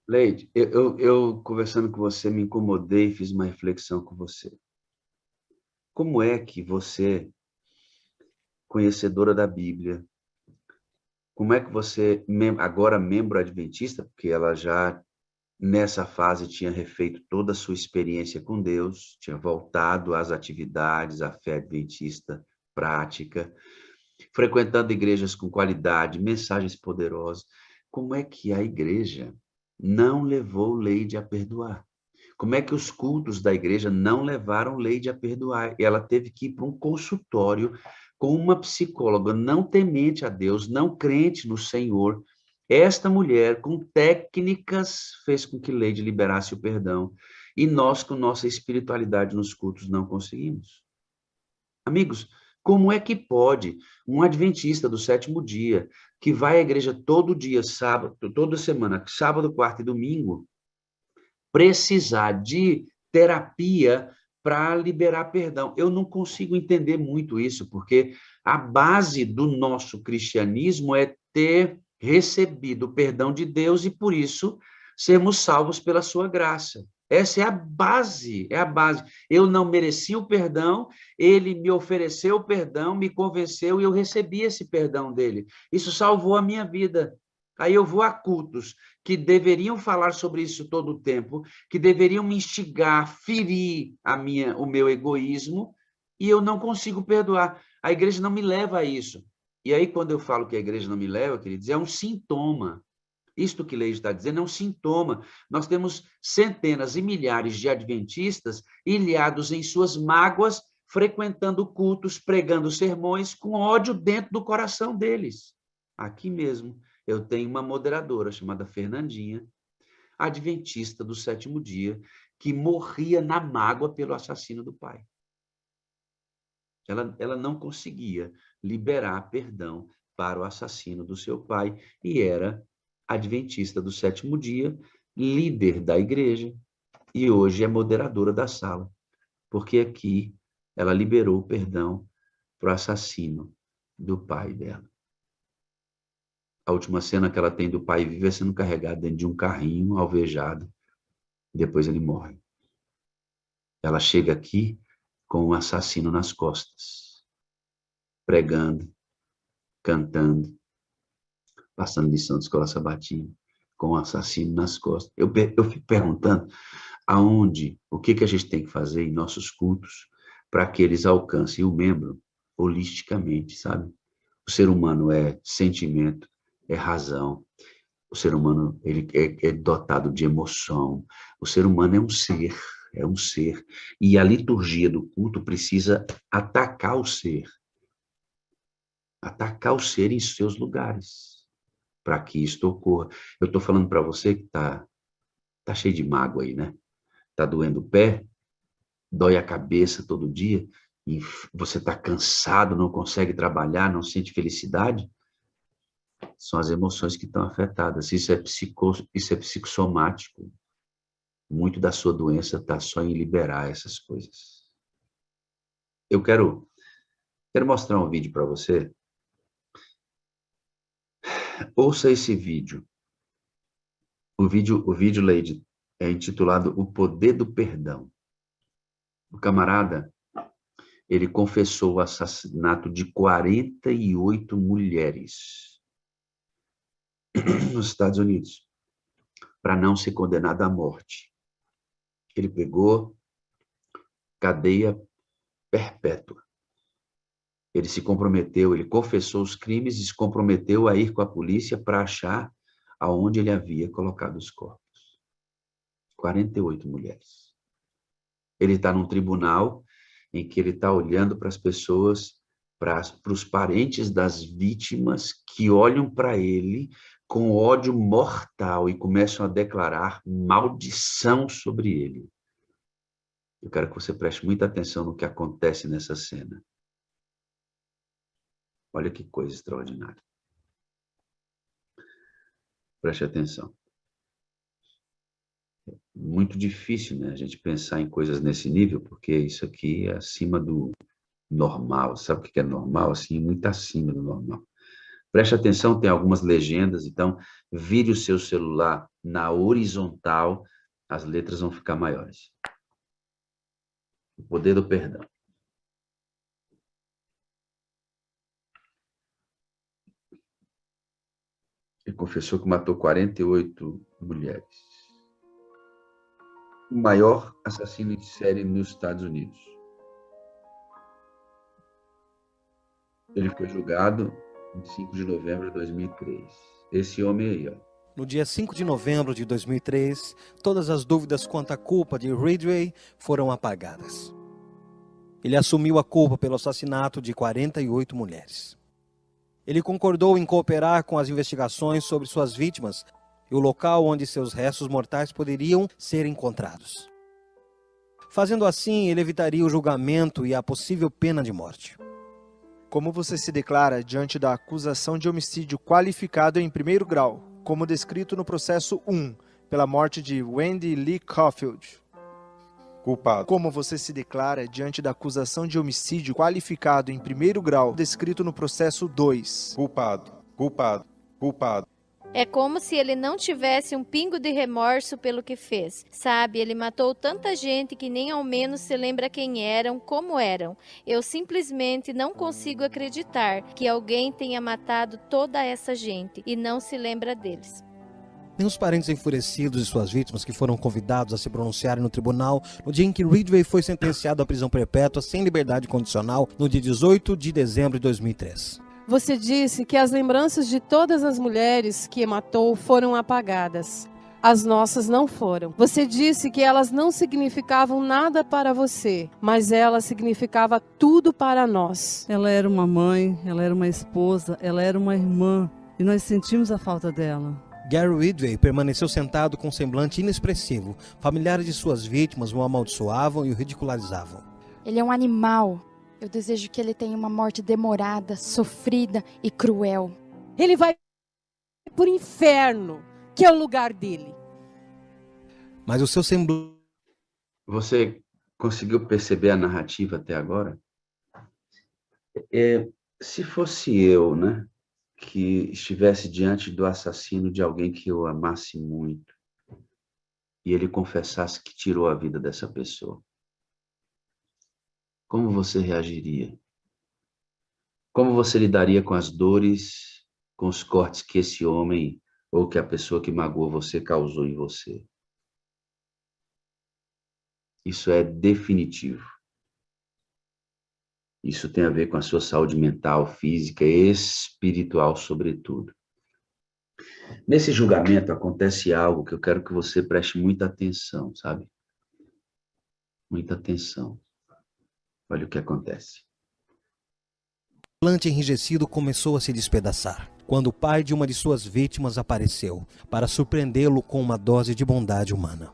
S1: Leide, eu conversando com você, me incomodei e fiz uma reflexão com você. Como é que você, conhecedora da Bíblia, como é que você, agora membro adventista, porque ela já nessa fase tinha refeito toda a sua experiência com Deus, tinha voltado às atividades, à fé adventista prática, frequentando igrejas com qualidade, mensagens poderosas. Como é que a igreja não levou Leide a perdoar? Como é que os cultos da igreja não levaram Leide a perdoar? E ela teve que ir para um consultório com uma psicóloga não temente a Deus, não crente no Senhor. Esta mulher, com técnicas, fez com que Leide liberasse o perdão. E nós, com nossa espiritualidade nos cultos, não conseguimos. Amigos, como é que pode um adventista do 7º dia, que vai à igreja todo dia, sábado, toda semana, sábado, quarta e domingo, precisar de terapia para liberar perdão? Eu não consigo entender muito isso, porque a base do nosso cristianismo é ter recebido o perdão de Deus e, por isso, sermos salvos pela sua graça. Essa é a base, é a base. Eu não mereci o perdão, ele me ofereceu o perdão, me convenceu e eu recebi esse perdão dele. Isso salvou a minha vida. Aí eu vou a cultos que deveriam falar sobre isso todo o tempo, que deveriam me instigar, ferir o meu egoísmo, e eu não consigo perdoar. A igreja não me leva a isso. E aí, quando eu falo que a igreja não me leva, queridos, é um sintoma. Isto que Leide está dizendo é um sintoma. Nós temos centenas e milhares de adventistas ilhados em suas mágoas, frequentando cultos, pregando sermões, com ódio dentro do coração deles. Aqui mesmo, eu tenho uma moderadora chamada Fernandinha, adventista do 7º dia, que morria na mágoa pelo assassino do pai. Ela não conseguia liberar perdão para o assassino do seu pai e era adventista do 7º dia, líder da igreja e hoje é moderadora da sala, porque aqui ela liberou o perdão para o assassino do pai dela. A última cena que ela tem do pai vivo é sendo carregado dentro de um carrinho alvejado. Depois ele morre. Ela chega aqui com um assassino nas costas, pregando, cantando, passando lição de escola sabatina, com um assassino nas costas. Eu fico perguntando o que a gente tem que fazer em nossos cultos para que eles alcancem o membro holisticamente, sabe? O ser humano é sentimento, é razão. O ser humano ele é dotado de emoção. O ser humano é um ser. E a liturgia do culto precisa atacar o ser em seus lugares, para que isto ocorra. Eu estou falando para você que tá cheio de mágoa aí, né? Tá doendo o pé, dói a cabeça todo dia, e você está cansado, não consegue trabalhar, não sente felicidade. São as emoções que estão afetadas. Isso é psicossomático. Muito da sua doença está só em liberar essas coisas. Eu quero mostrar um vídeo para você Ouça esse vídeo. O vídeo, Lady, é intitulado O Poder do Perdão. O camarada, ele confessou o assassinato de 48 mulheres nos Estados Unidos, para não ser condenado à morte. Ele pegou cadeia perpétua. Ele se comprometeu, ele confessou os crimes e se comprometeu a ir com a polícia para achar aonde ele havia colocado os corpos. 48 mulheres. Ele está num tribunal em que ele está olhando para as pessoas, para os parentes das vítimas que olham para ele com ódio mortal e começam a declarar maldição sobre ele. Eu quero que você preste muita atenção no que acontece nessa cena. Olha que coisa extraordinária. Preste atenção. Muito difícil, né, a gente pensar em coisas nesse nível, porque isso aqui é acima do normal. Sabe o que é normal? Assim, muito acima do normal. Preste atenção, tem algumas legendas, então vire o seu celular na horizontal, as letras vão ficar maiores. O poder do perdão. Ele confessou que matou 48 mulheres. O maior assassino de série nos Estados Unidos. Ele foi julgado em 5 de novembro de 2003. Esse homem aí, ó.
S3: No dia 5 de novembro de 2003, todas as dúvidas quanto à culpa de Ridgway foram apagadas. Ele assumiu a culpa pelo assassinato de 48 mulheres. Ele concordou em cooperar com as investigações sobre suas vítimas e o local onde seus restos mortais poderiam ser encontrados. Fazendo assim, ele evitaria o julgamento e a possível pena de morte.
S4: Como você se declara diante da acusação de homicídio qualificado em primeiro grau, como descrito no processo 1, pela morte de Wendy Lee Caulfield?
S5: Culpado.
S4: Como você se declara diante da acusação de homicídio qualificado em primeiro grau, descrito no processo 2?
S5: Culpado. Culpado. Culpado.
S6: É como se ele não tivesse um pingo de remorso pelo que fez. Sabe, ele matou tanta gente que nem ao menos se lembra quem eram, como eram. Eu simplesmente não consigo acreditar que alguém tenha matado toda essa gente e não se lembra deles.
S3: Nem os parentes enfurecidos de suas vítimas que foram convidados a se pronunciarem no tribunal no dia em que Ridgway foi sentenciado à prisão perpétua sem liberdade condicional no dia 18 de dezembro de 2003.
S7: Você disse que as lembranças de todas as mulheres que matou foram apagadas. As nossas não foram. Você disse que elas não significavam nada para você, mas ela significava tudo para nós.
S8: Ela era uma mãe, ela era uma esposa, ela era uma irmã, e nós sentimos a falta dela.
S3: Gary Ridgway permaneceu sentado com um semblante inexpressivo. Familiares de suas vítimas o amaldiçoavam e o ridicularizavam.
S9: Ele é um animal. Eu desejo que ele tenha uma morte demorada, sofrida e cruel.
S7: Ele vai para o inferno, que é o lugar dele.
S3: Mas o seu semblante...
S1: Você conseguiu perceber a narrativa até agora? Se fosse eu, né, que estivesse diante do assassino de alguém que eu amasse muito, e ele confessasse que tirou a vida dessa pessoa, como você reagiria? Como você lidaria com as dores, com os cortes que esse homem ou que a pessoa que magoou você causou em você? Isso é definitivo. Isso tem a ver com a sua saúde mental, física e espiritual, sobretudo. Nesse julgamento acontece algo que eu quero que você preste muita atenção, sabe? Muita atenção. Olha o que acontece.
S3: O semblante enrijecido começou a se despedaçar, quando o pai de uma de suas vítimas apareceu, para surpreendê-lo com uma dose de bondade humana.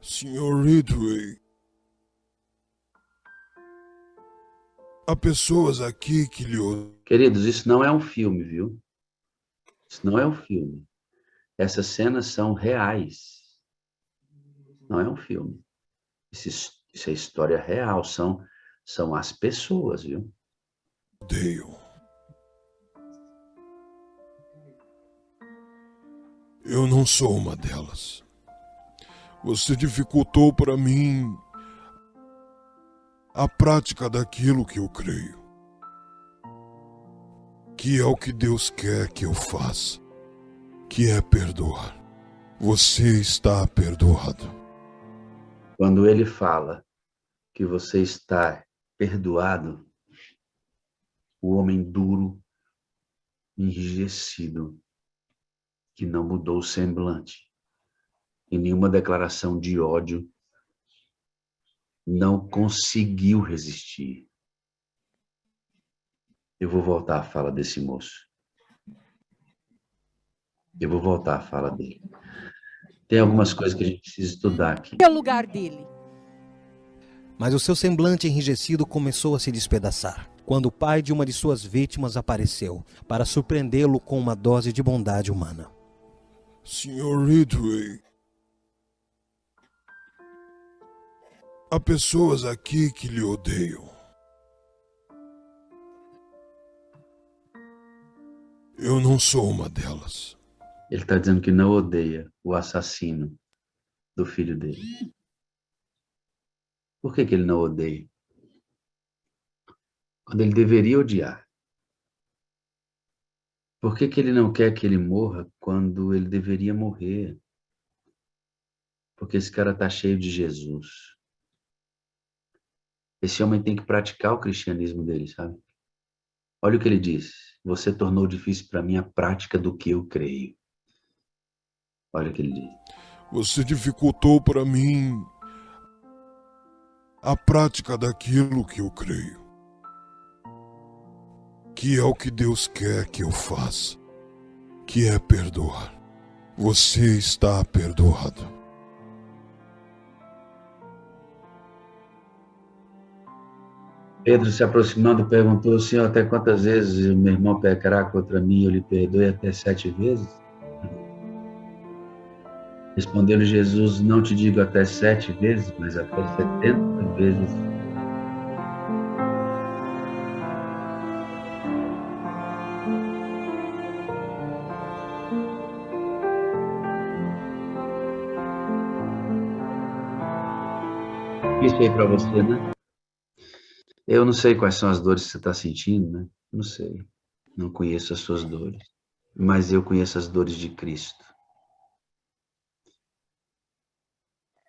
S10: Sr. Ridgway, há pessoas aqui que lhe...
S1: Queridos, isso não é um filme, viu? Isso não é um filme. Essas cenas são reais. Não é um filme. Isso é história real. São as pessoas, viu?
S10: Odeio. Eu não sou uma delas. Você dificultou para mim a prática daquilo que eu creio, que é o que Deus quer que eu faça, que é perdoar. Você está perdoado.
S1: Quando ele fala que você está perdoado, o homem duro, enrijecido, que não mudou o semblante, e nenhuma declaração de ódio, não conseguiu resistir. Eu vou voltar à fala desse moço. Eu vou voltar à fala dele. Tem algumas coisas que a gente precisa estudar aqui.
S7: É o lugar dele.
S3: Mas o seu semblante enrijecido começou a se despedaçar, quando o pai de uma de suas vítimas apareceu, para surpreendê-lo com uma dose de bondade humana.
S10: Sr. Ridgway, há pessoas aqui que lhe odeiam. Eu não sou uma delas.
S1: Ele está dizendo que não odeia o assassino do filho dele. Por que ele não odeia? Quando ele deveria odiar. Por que ele não quer que ele morra quando ele deveria morrer? Porque esse cara está cheio de Jesus. Esse homem tem que praticar o cristianismo dele, sabe? Olha o que ele diz. Você tornou difícil para mim a prática do que eu creio. Olha o que ele diz.
S10: Você dificultou para mim a prática daquilo que eu creio, que é o que Deus quer que eu faça, que é perdoar. Você está perdoado.
S1: Pedro, se aproximando, perguntou: Senhor, até quantas vezes o meu irmão pecará contra mim e eu lhe perdoe? Até 7 vezes? Respondeu-lhe Jesus: não te digo até 7 vezes, mas até 70 vezes. Isso aí para você, né? Eu não sei quais são as dores que você está sentindo, né? Não sei. Não conheço as suas dores. Mas eu conheço as dores de Cristo.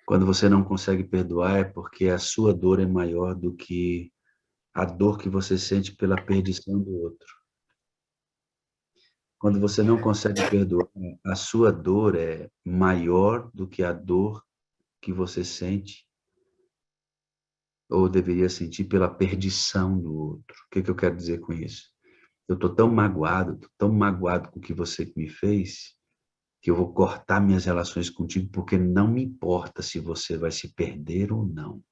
S1: Quando você não consegue perdoar é porque a sua dor é maior do que a dor que você sente pela perdição do outro. Quando você não consegue perdoar, a sua dor é maior do que a dor que você sente ou deveria sentir pela perdição do outro. O que eu quero dizer com isso? Eu estou tão magoado com o que você me fez, que eu vou cortar minhas relações contigo, porque não me importa se você vai se perder ou não.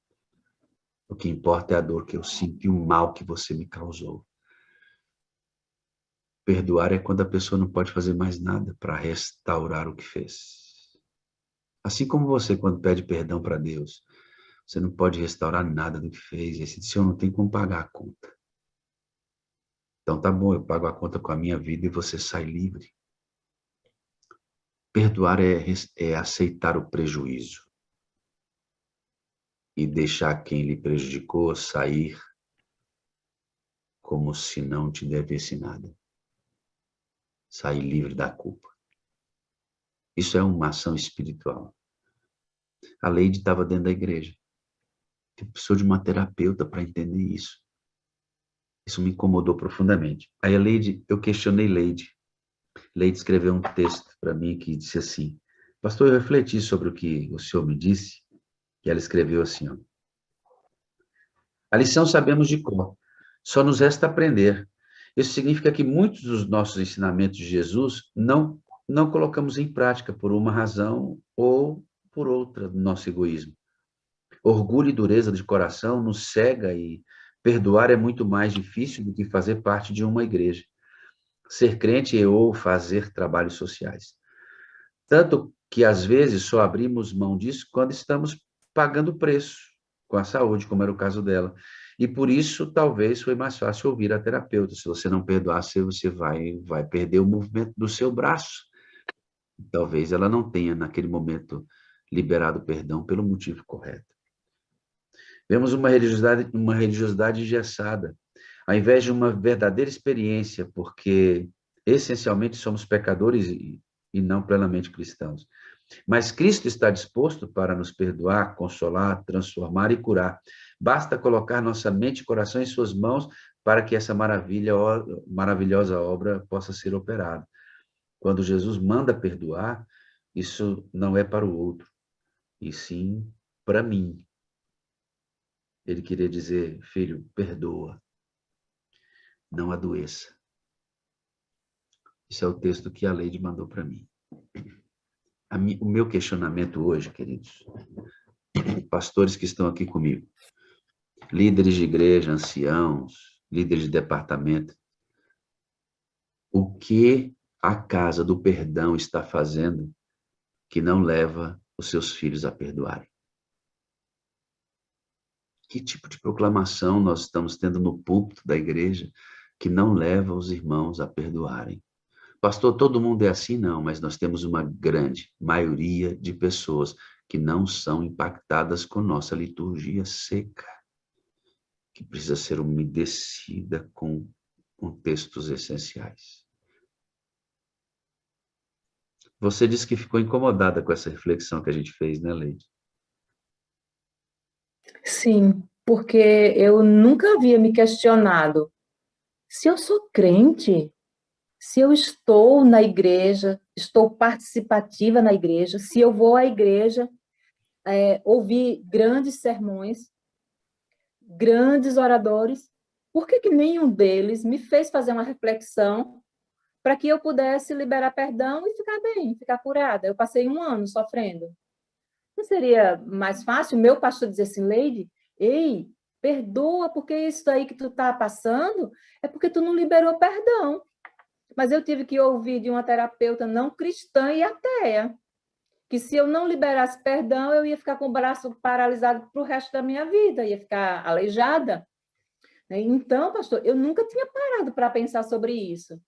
S1: O que importa é a dor que eu sinto e o mal que você me causou. Perdoar é quando a pessoa não pode fazer mais nada para restaurar o que fez. Assim como você, quando pede perdão para Deus, você não pode restaurar nada do que fez. Esse Senhor não tem como pagar a conta. Então tá bom, eu pago a conta com a minha vida e você sai livre. Perdoar é aceitar o prejuízo e deixar quem lhe prejudicou sair como se não te devesse nada. Sair livre da culpa. Isso é uma ação espiritual. A Leide estava dentro da igreja. Eu precisou de uma terapeuta para entender isso. Isso me incomodou profundamente. Aí a Leide, eu questionei Leide. Leide escreveu um texto para mim que disse assim: pastor, eu refleti sobre o que o senhor me disse, e ela escreveu assim, ó: a lição sabemos de cor, só nos resta aprender. Isso significa que muitos dos nossos ensinamentos de Jesus não colocamos em prática por uma razão ou por outra do nosso egoísmo. Orgulho e dureza de coração nos cega e perdoar é muito mais difícil do que fazer parte de uma igreja. Ser crente ou fazer trabalhos sociais. Tanto que, às vezes, só abrimos mão disso quando estamos pagando preço com a saúde, como era o caso dela. E por isso, talvez, foi mais fácil ouvir a terapeuta. Se você não perdoar, você vai perder o movimento do seu braço. Talvez ela não tenha, naquele momento, liberado perdão pelo motivo correto. Vemos uma religiosidade engessada, ao invés de uma verdadeira experiência, porque essencialmente somos pecadores e não plenamente cristãos. Mas Cristo está disposto para nos perdoar, consolar, transformar e curar. Basta colocar nossa mente e coração em suas mãos para que essa maravilhosa obra possa ser operada. Quando Jesus manda perdoar, isso não é para o outro, e sim para mim. Ele queria dizer, filho, perdoa, não adoeça. Esse é o texto que a Leide mandou para mim. O meu questionamento hoje, queridos, pastores que estão aqui comigo, líderes de igreja, anciãos, líderes de departamento, o que a casa do perdão está fazendo que não leva os seus filhos a perdoarem? Que tipo de proclamação nós estamos tendo no púlpito da igreja que não leva os irmãos a perdoarem? Pastor, todo mundo é assim? Não, mas nós temos uma grande maioria de pessoas que não são impactadas com nossa liturgia seca, que precisa ser umedecida com textos essenciais. Você disse que ficou incomodada com essa reflexão que a gente fez, né, Leide?
S2: Sim, porque eu nunca havia me questionado se eu sou crente, se eu estou na igreja, estou participativa na igreja, se eu vou à igreja ouvir grandes sermões, grandes oradores, por que nenhum deles me fez fazer uma reflexão para que eu pudesse liberar perdão e ficar bem, ficar curada? Eu passei 1 ano sofrendo. Não seria mais fácil o meu pastor dizer assim, Leide, ei, perdoa, porque isso aí que tu está passando é porque tu não liberou perdão. Mas eu tive que ouvir de uma terapeuta não cristã e ateia, que se eu não liberasse perdão, eu ia ficar com o braço paralisado para o resto da minha vida, ia ficar aleijada. Então, pastor, eu nunca tinha parado para pensar sobre isso.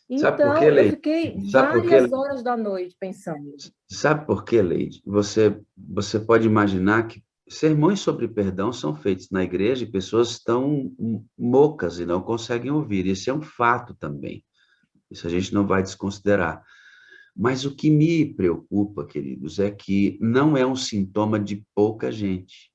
S2: Então, eu fiquei várias horas da noite pensando.
S1: Sabe por quê, Leide? Você pode imaginar que sermões sobre perdão são feitos na igreja e pessoas estão mocas e não conseguem ouvir. Esse é um fato também. Isso a gente não vai desconsiderar. Mas o que me preocupa, queridos, é que não é um sintoma de pouca gente.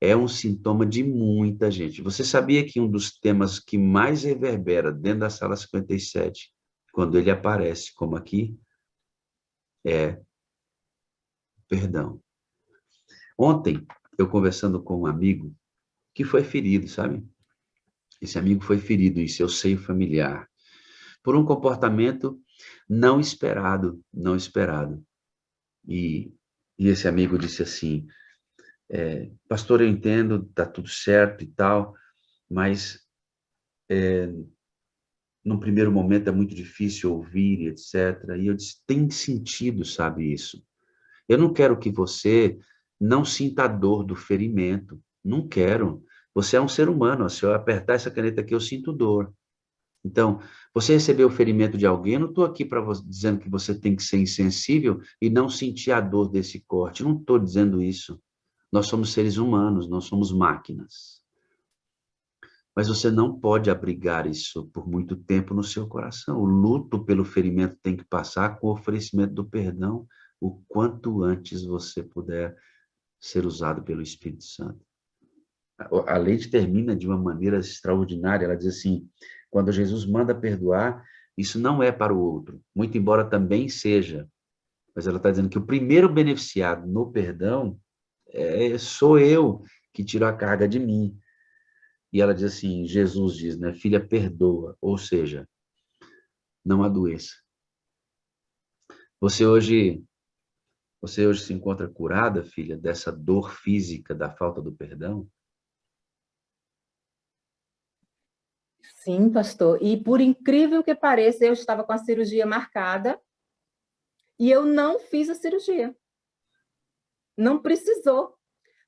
S1: É um sintoma de muita gente. Você sabia que um dos temas que mais reverbera dentro da Sala 57, quando ele aparece, como aqui, é perdão. Ontem, eu conversando com um amigo que foi ferido, sabe? Esse amigo foi ferido em seu seio familiar por um comportamento não esperado. E esse amigo disse assim, pastor, eu entendo, tá tudo certo e tal, mas num primeiro momento é muito difícil ouvir, etc. E eu disse, tem sentido, sabe isso? Eu não quero que você não sinta a dor do ferimento, não quero. Você é um ser humano, se eu apertar essa caneta aqui, eu sinto dor. Então, você recebeu o ferimento de alguém, eu não estou aqui dizendo que você tem que ser insensível e não sentir a dor desse corte, eu não estou dizendo isso. Nós somos seres humanos, não somos máquinas. Mas você não pode abrigar isso por muito tempo no seu coração. O luto pelo ferimento tem que passar com o oferecimento do perdão o quanto antes você puder ser usado pelo Espírito Santo. A Leide termina de uma maneira extraordinária, ela diz assim, quando Jesus manda perdoar, isso não é para o outro, muito embora também seja, mas ela está dizendo que o primeiro beneficiado no perdão sou eu que tiro a carga de mim. E ela diz assim, Jesus diz, né, filha, perdoa, ou seja, não adoeça. Você hoje se encontra curada, filha, dessa dor física da falta do perdão?
S2: Sim, pastor. E por incrível que pareça, eu estava com a cirurgia marcada e eu não fiz a cirurgia. Não precisou.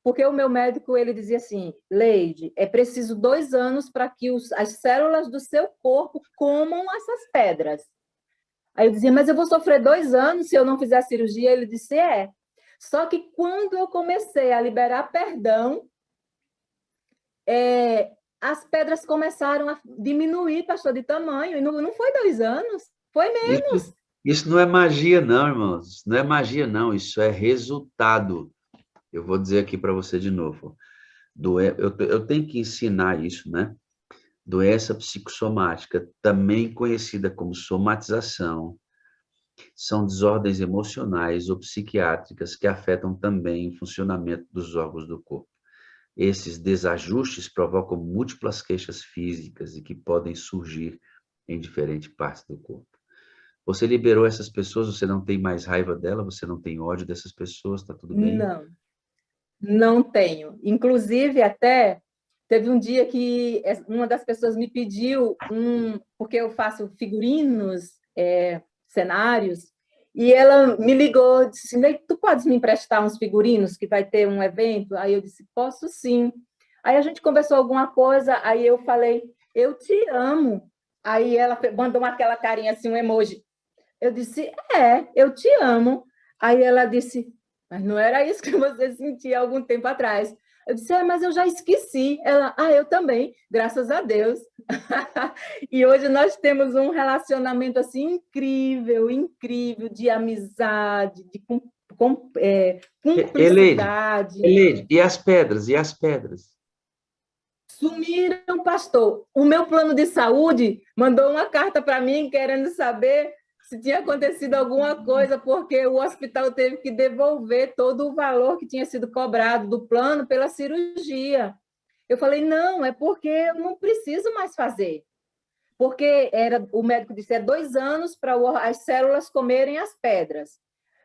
S2: Porque o meu médico, ele dizia assim, Leide, é preciso 2 anos para que as células do seu corpo comam essas pedras. Aí eu dizia, mas eu vou sofrer 2 anos se eu não fizer a cirurgia. Ele disse, é. Só que quando eu comecei a liberar perdão, as pedras começaram a diminuir, pastor, de tamanho. E não foi 2 anos, foi menos.
S1: Isso não é magia, não, irmãos. Isso não é magia, não. Isso é resultado. Eu vou dizer aqui para você de novo. Eu tenho que ensinar isso, né? Doença psicossomática, também conhecida como somatização, são desordens emocionais ou psiquiátricas que afetam também o funcionamento dos órgãos do corpo. Esses desajustes provocam múltiplas queixas físicas e que podem surgir em diferentes partes do corpo. Você liberou essas pessoas, você não tem mais raiva dela, você não tem ódio dessas pessoas, tá tudo bem?
S2: Não tenho. Inclusive, até teve um dia que uma das pessoas me pediu porque eu faço figurinos, cenários, e ela me ligou, disse, tu podes me emprestar uns figurinos que vai ter um evento? Aí eu disse, posso sim. Aí a gente conversou alguma coisa, aí eu falei, eu te amo. Aí ela mandou aquela carinha assim, um emoji. Eu disse, eu te amo. Aí ela disse, mas não era isso que você sentia algum tempo atrás. Eu disse, mas eu já esqueci. Ela, eu também, graças a Deus. E hoje nós temos um relacionamento assim incrível, incrível, de amizade, de cumplicidade.
S1: Eleide, e as pedras? E as pedras?
S2: Sumiram, pastor. O meu plano de saúde mandou uma carta para mim querendo saber se tinha acontecido alguma coisa, porque o hospital teve que devolver todo o valor que tinha sido cobrado do plano pela cirurgia. Eu falei, não, é porque eu não preciso mais fazer. Porque o médico disse, 2 anos para as células comerem as pedras.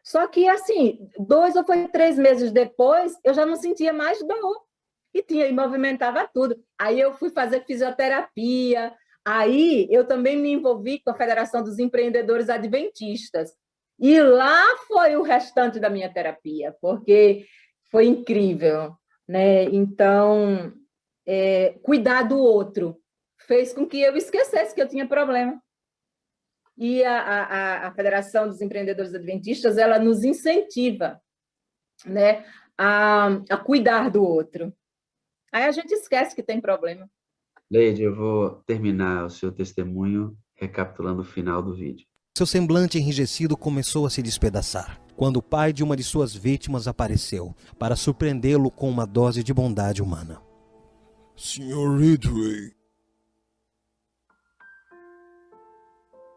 S2: Só que, assim, 2 ou 3 meses depois, eu já não sentia mais dor. E movimentava tudo. Aí eu fui fazer fisioterapia. Aí eu também me envolvi com a Federação dos Empreendedores Adventistas. E lá foi o restante da minha terapia, porque foi incrível, né? Então, cuidar do outro fez com que eu esquecesse que eu tinha problema. E a Federação dos Empreendedores Adventistas, ela nos incentiva, né, a cuidar do outro. Aí a gente esquece que tem problema.
S1: Leide, eu vou terminar o seu testemunho recapitulando o final do vídeo.
S3: Seu semblante enrijecido começou a se despedaçar, quando o pai de uma de suas vítimas apareceu, para surpreendê-lo com uma dose de bondade humana.
S10: Sr. Ridgway,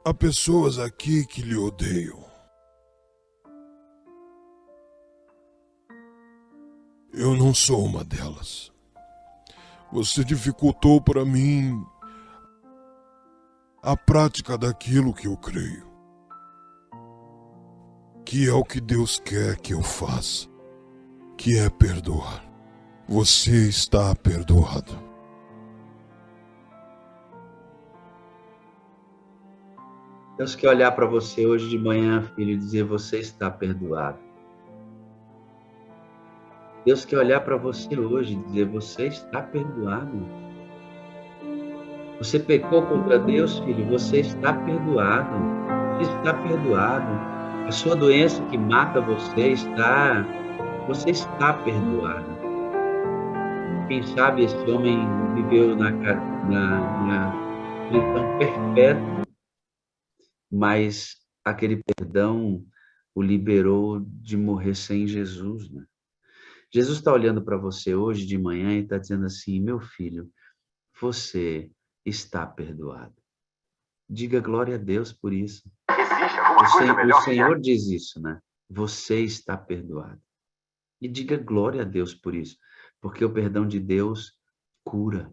S10: há pessoas aqui que lhe odeiam. Eu não sou uma delas. Você dificultou para mim a prática daquilo que eu creio, que é o que Deus quer que eu faça, que é perdoar. Você está perdoado.
S1: Deus quer olhar para você hoje de manhã, filho, e dizer, você está perdoado. Deus quer olhar para você hoje e dizer, você está perdoado. Você pecou contra Deus, filho, você está perdoado. Você está perdoado. A sua doença que mata você está perdoado. Quem sabe esse homem viveu na prisão perpétua, mas aquele perdão o liberou de morrer sem Jesus, né? Jesus está olhando para você hoje de manhã e está dizendo assim, meu filho, você está perdoado. Diga glória a Deus por isso. O Senhor diz isso, né? Você está perdoado. E diga glória a Deus por isso, porque o perdão de Deus cura.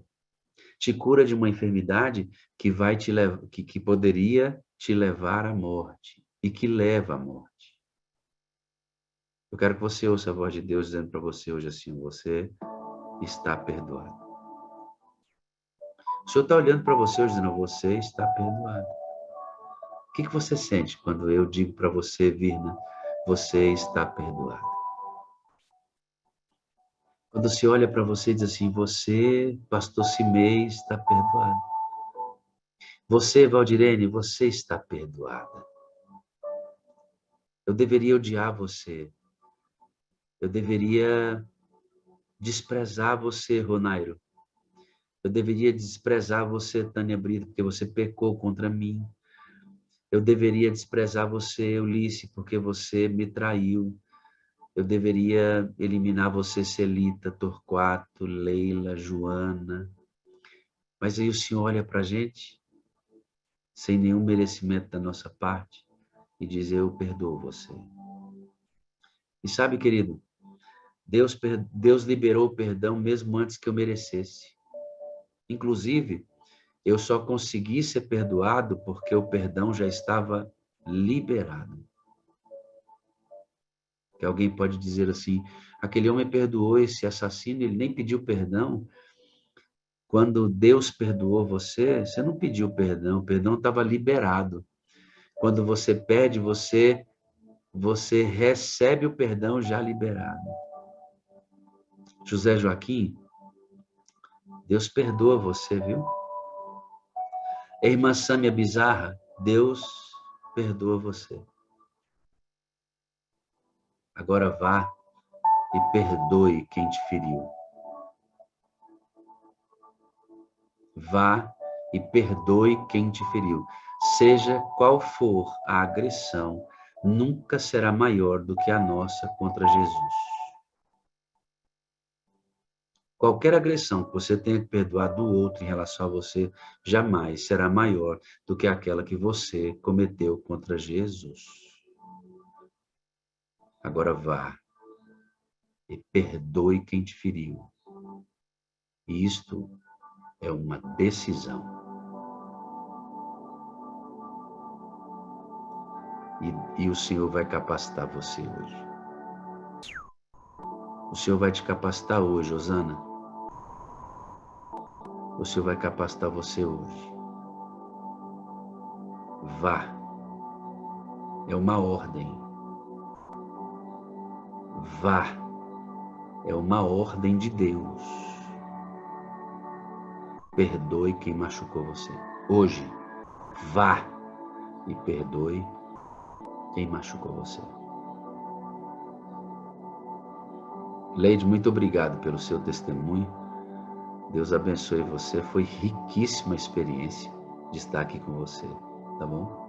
S1: Te cura de uma enfermidade que vai te levar, que poderia te levar à morte e que leva à morte. Eu quero que você ouça a voz de Deus dizendo para você hoje assim, você está perdoado. O Senhor está olhando para você hoje dizendo, você está perdoado. O que você sente quando eu digo para você, Virna, você está perdoado? Quando você olha para você e diz assim, você, pastor Simei, está perdoado. Você, Valdirene, você está perdoada. Eu deveria odiar você. Eu deveria desprezar você, Ronairo. Eu deveria desprezar você, Tânia Brito, porque você pecou contra mim. Eu deveria desprezar você, Ulisses, porque você me traiu. Eu deveria eliminar você, Celita, Torquato, Leila, Joana. Mas aí o Senhor olha para a gente, sem nenhum merecimento da nossa parte, e diz, eu perdoo você. E sabe, querido, Deus liberou o perdão mesmo antes que eu merecesse. Inclusive, eu só consegui ser perdoado porque o perdão já estava liberado. Que alguém pode dizer assim, aquele homem perdoou esse assassino, ele nem pediu perdão. Quando Deus perdoou você, você não pediu perdão, o perdão estava liberado. Quando você pede, você recebe o perdão já liberado. José Joaquim, Deus perdoa você, viu? A irmã Sâmia Bizarra, Deus perdoa você. Agora vá e perdoe quem te feriu. Vá e perdoe quem te feriu. Seja qual for a agressão, nunca será maior do que a nossa contra Jesus. Qualquer agressão que você tenha que perdoar do outro em relação a você, jamais será maior do que aquela que você cometeu contra Jesus. Agora vá e perdoe quem te feriu. Isto é uma decisão. E o Senhor vai capacitar você hoje. O Senhor vai te capacitar hoje, Osana. O Senhor vai capacitar você hoje. Vá. É uma ordem. Vá. É uma ordem de Deus. Perdoe quem machucou você. Hoje, vá e perdoe quem machucou você. Leide, muito obrigado pelo seu testemunho. Deus abençoe você. Foi riquíssima a experiência de estar aqui com você, tá bom?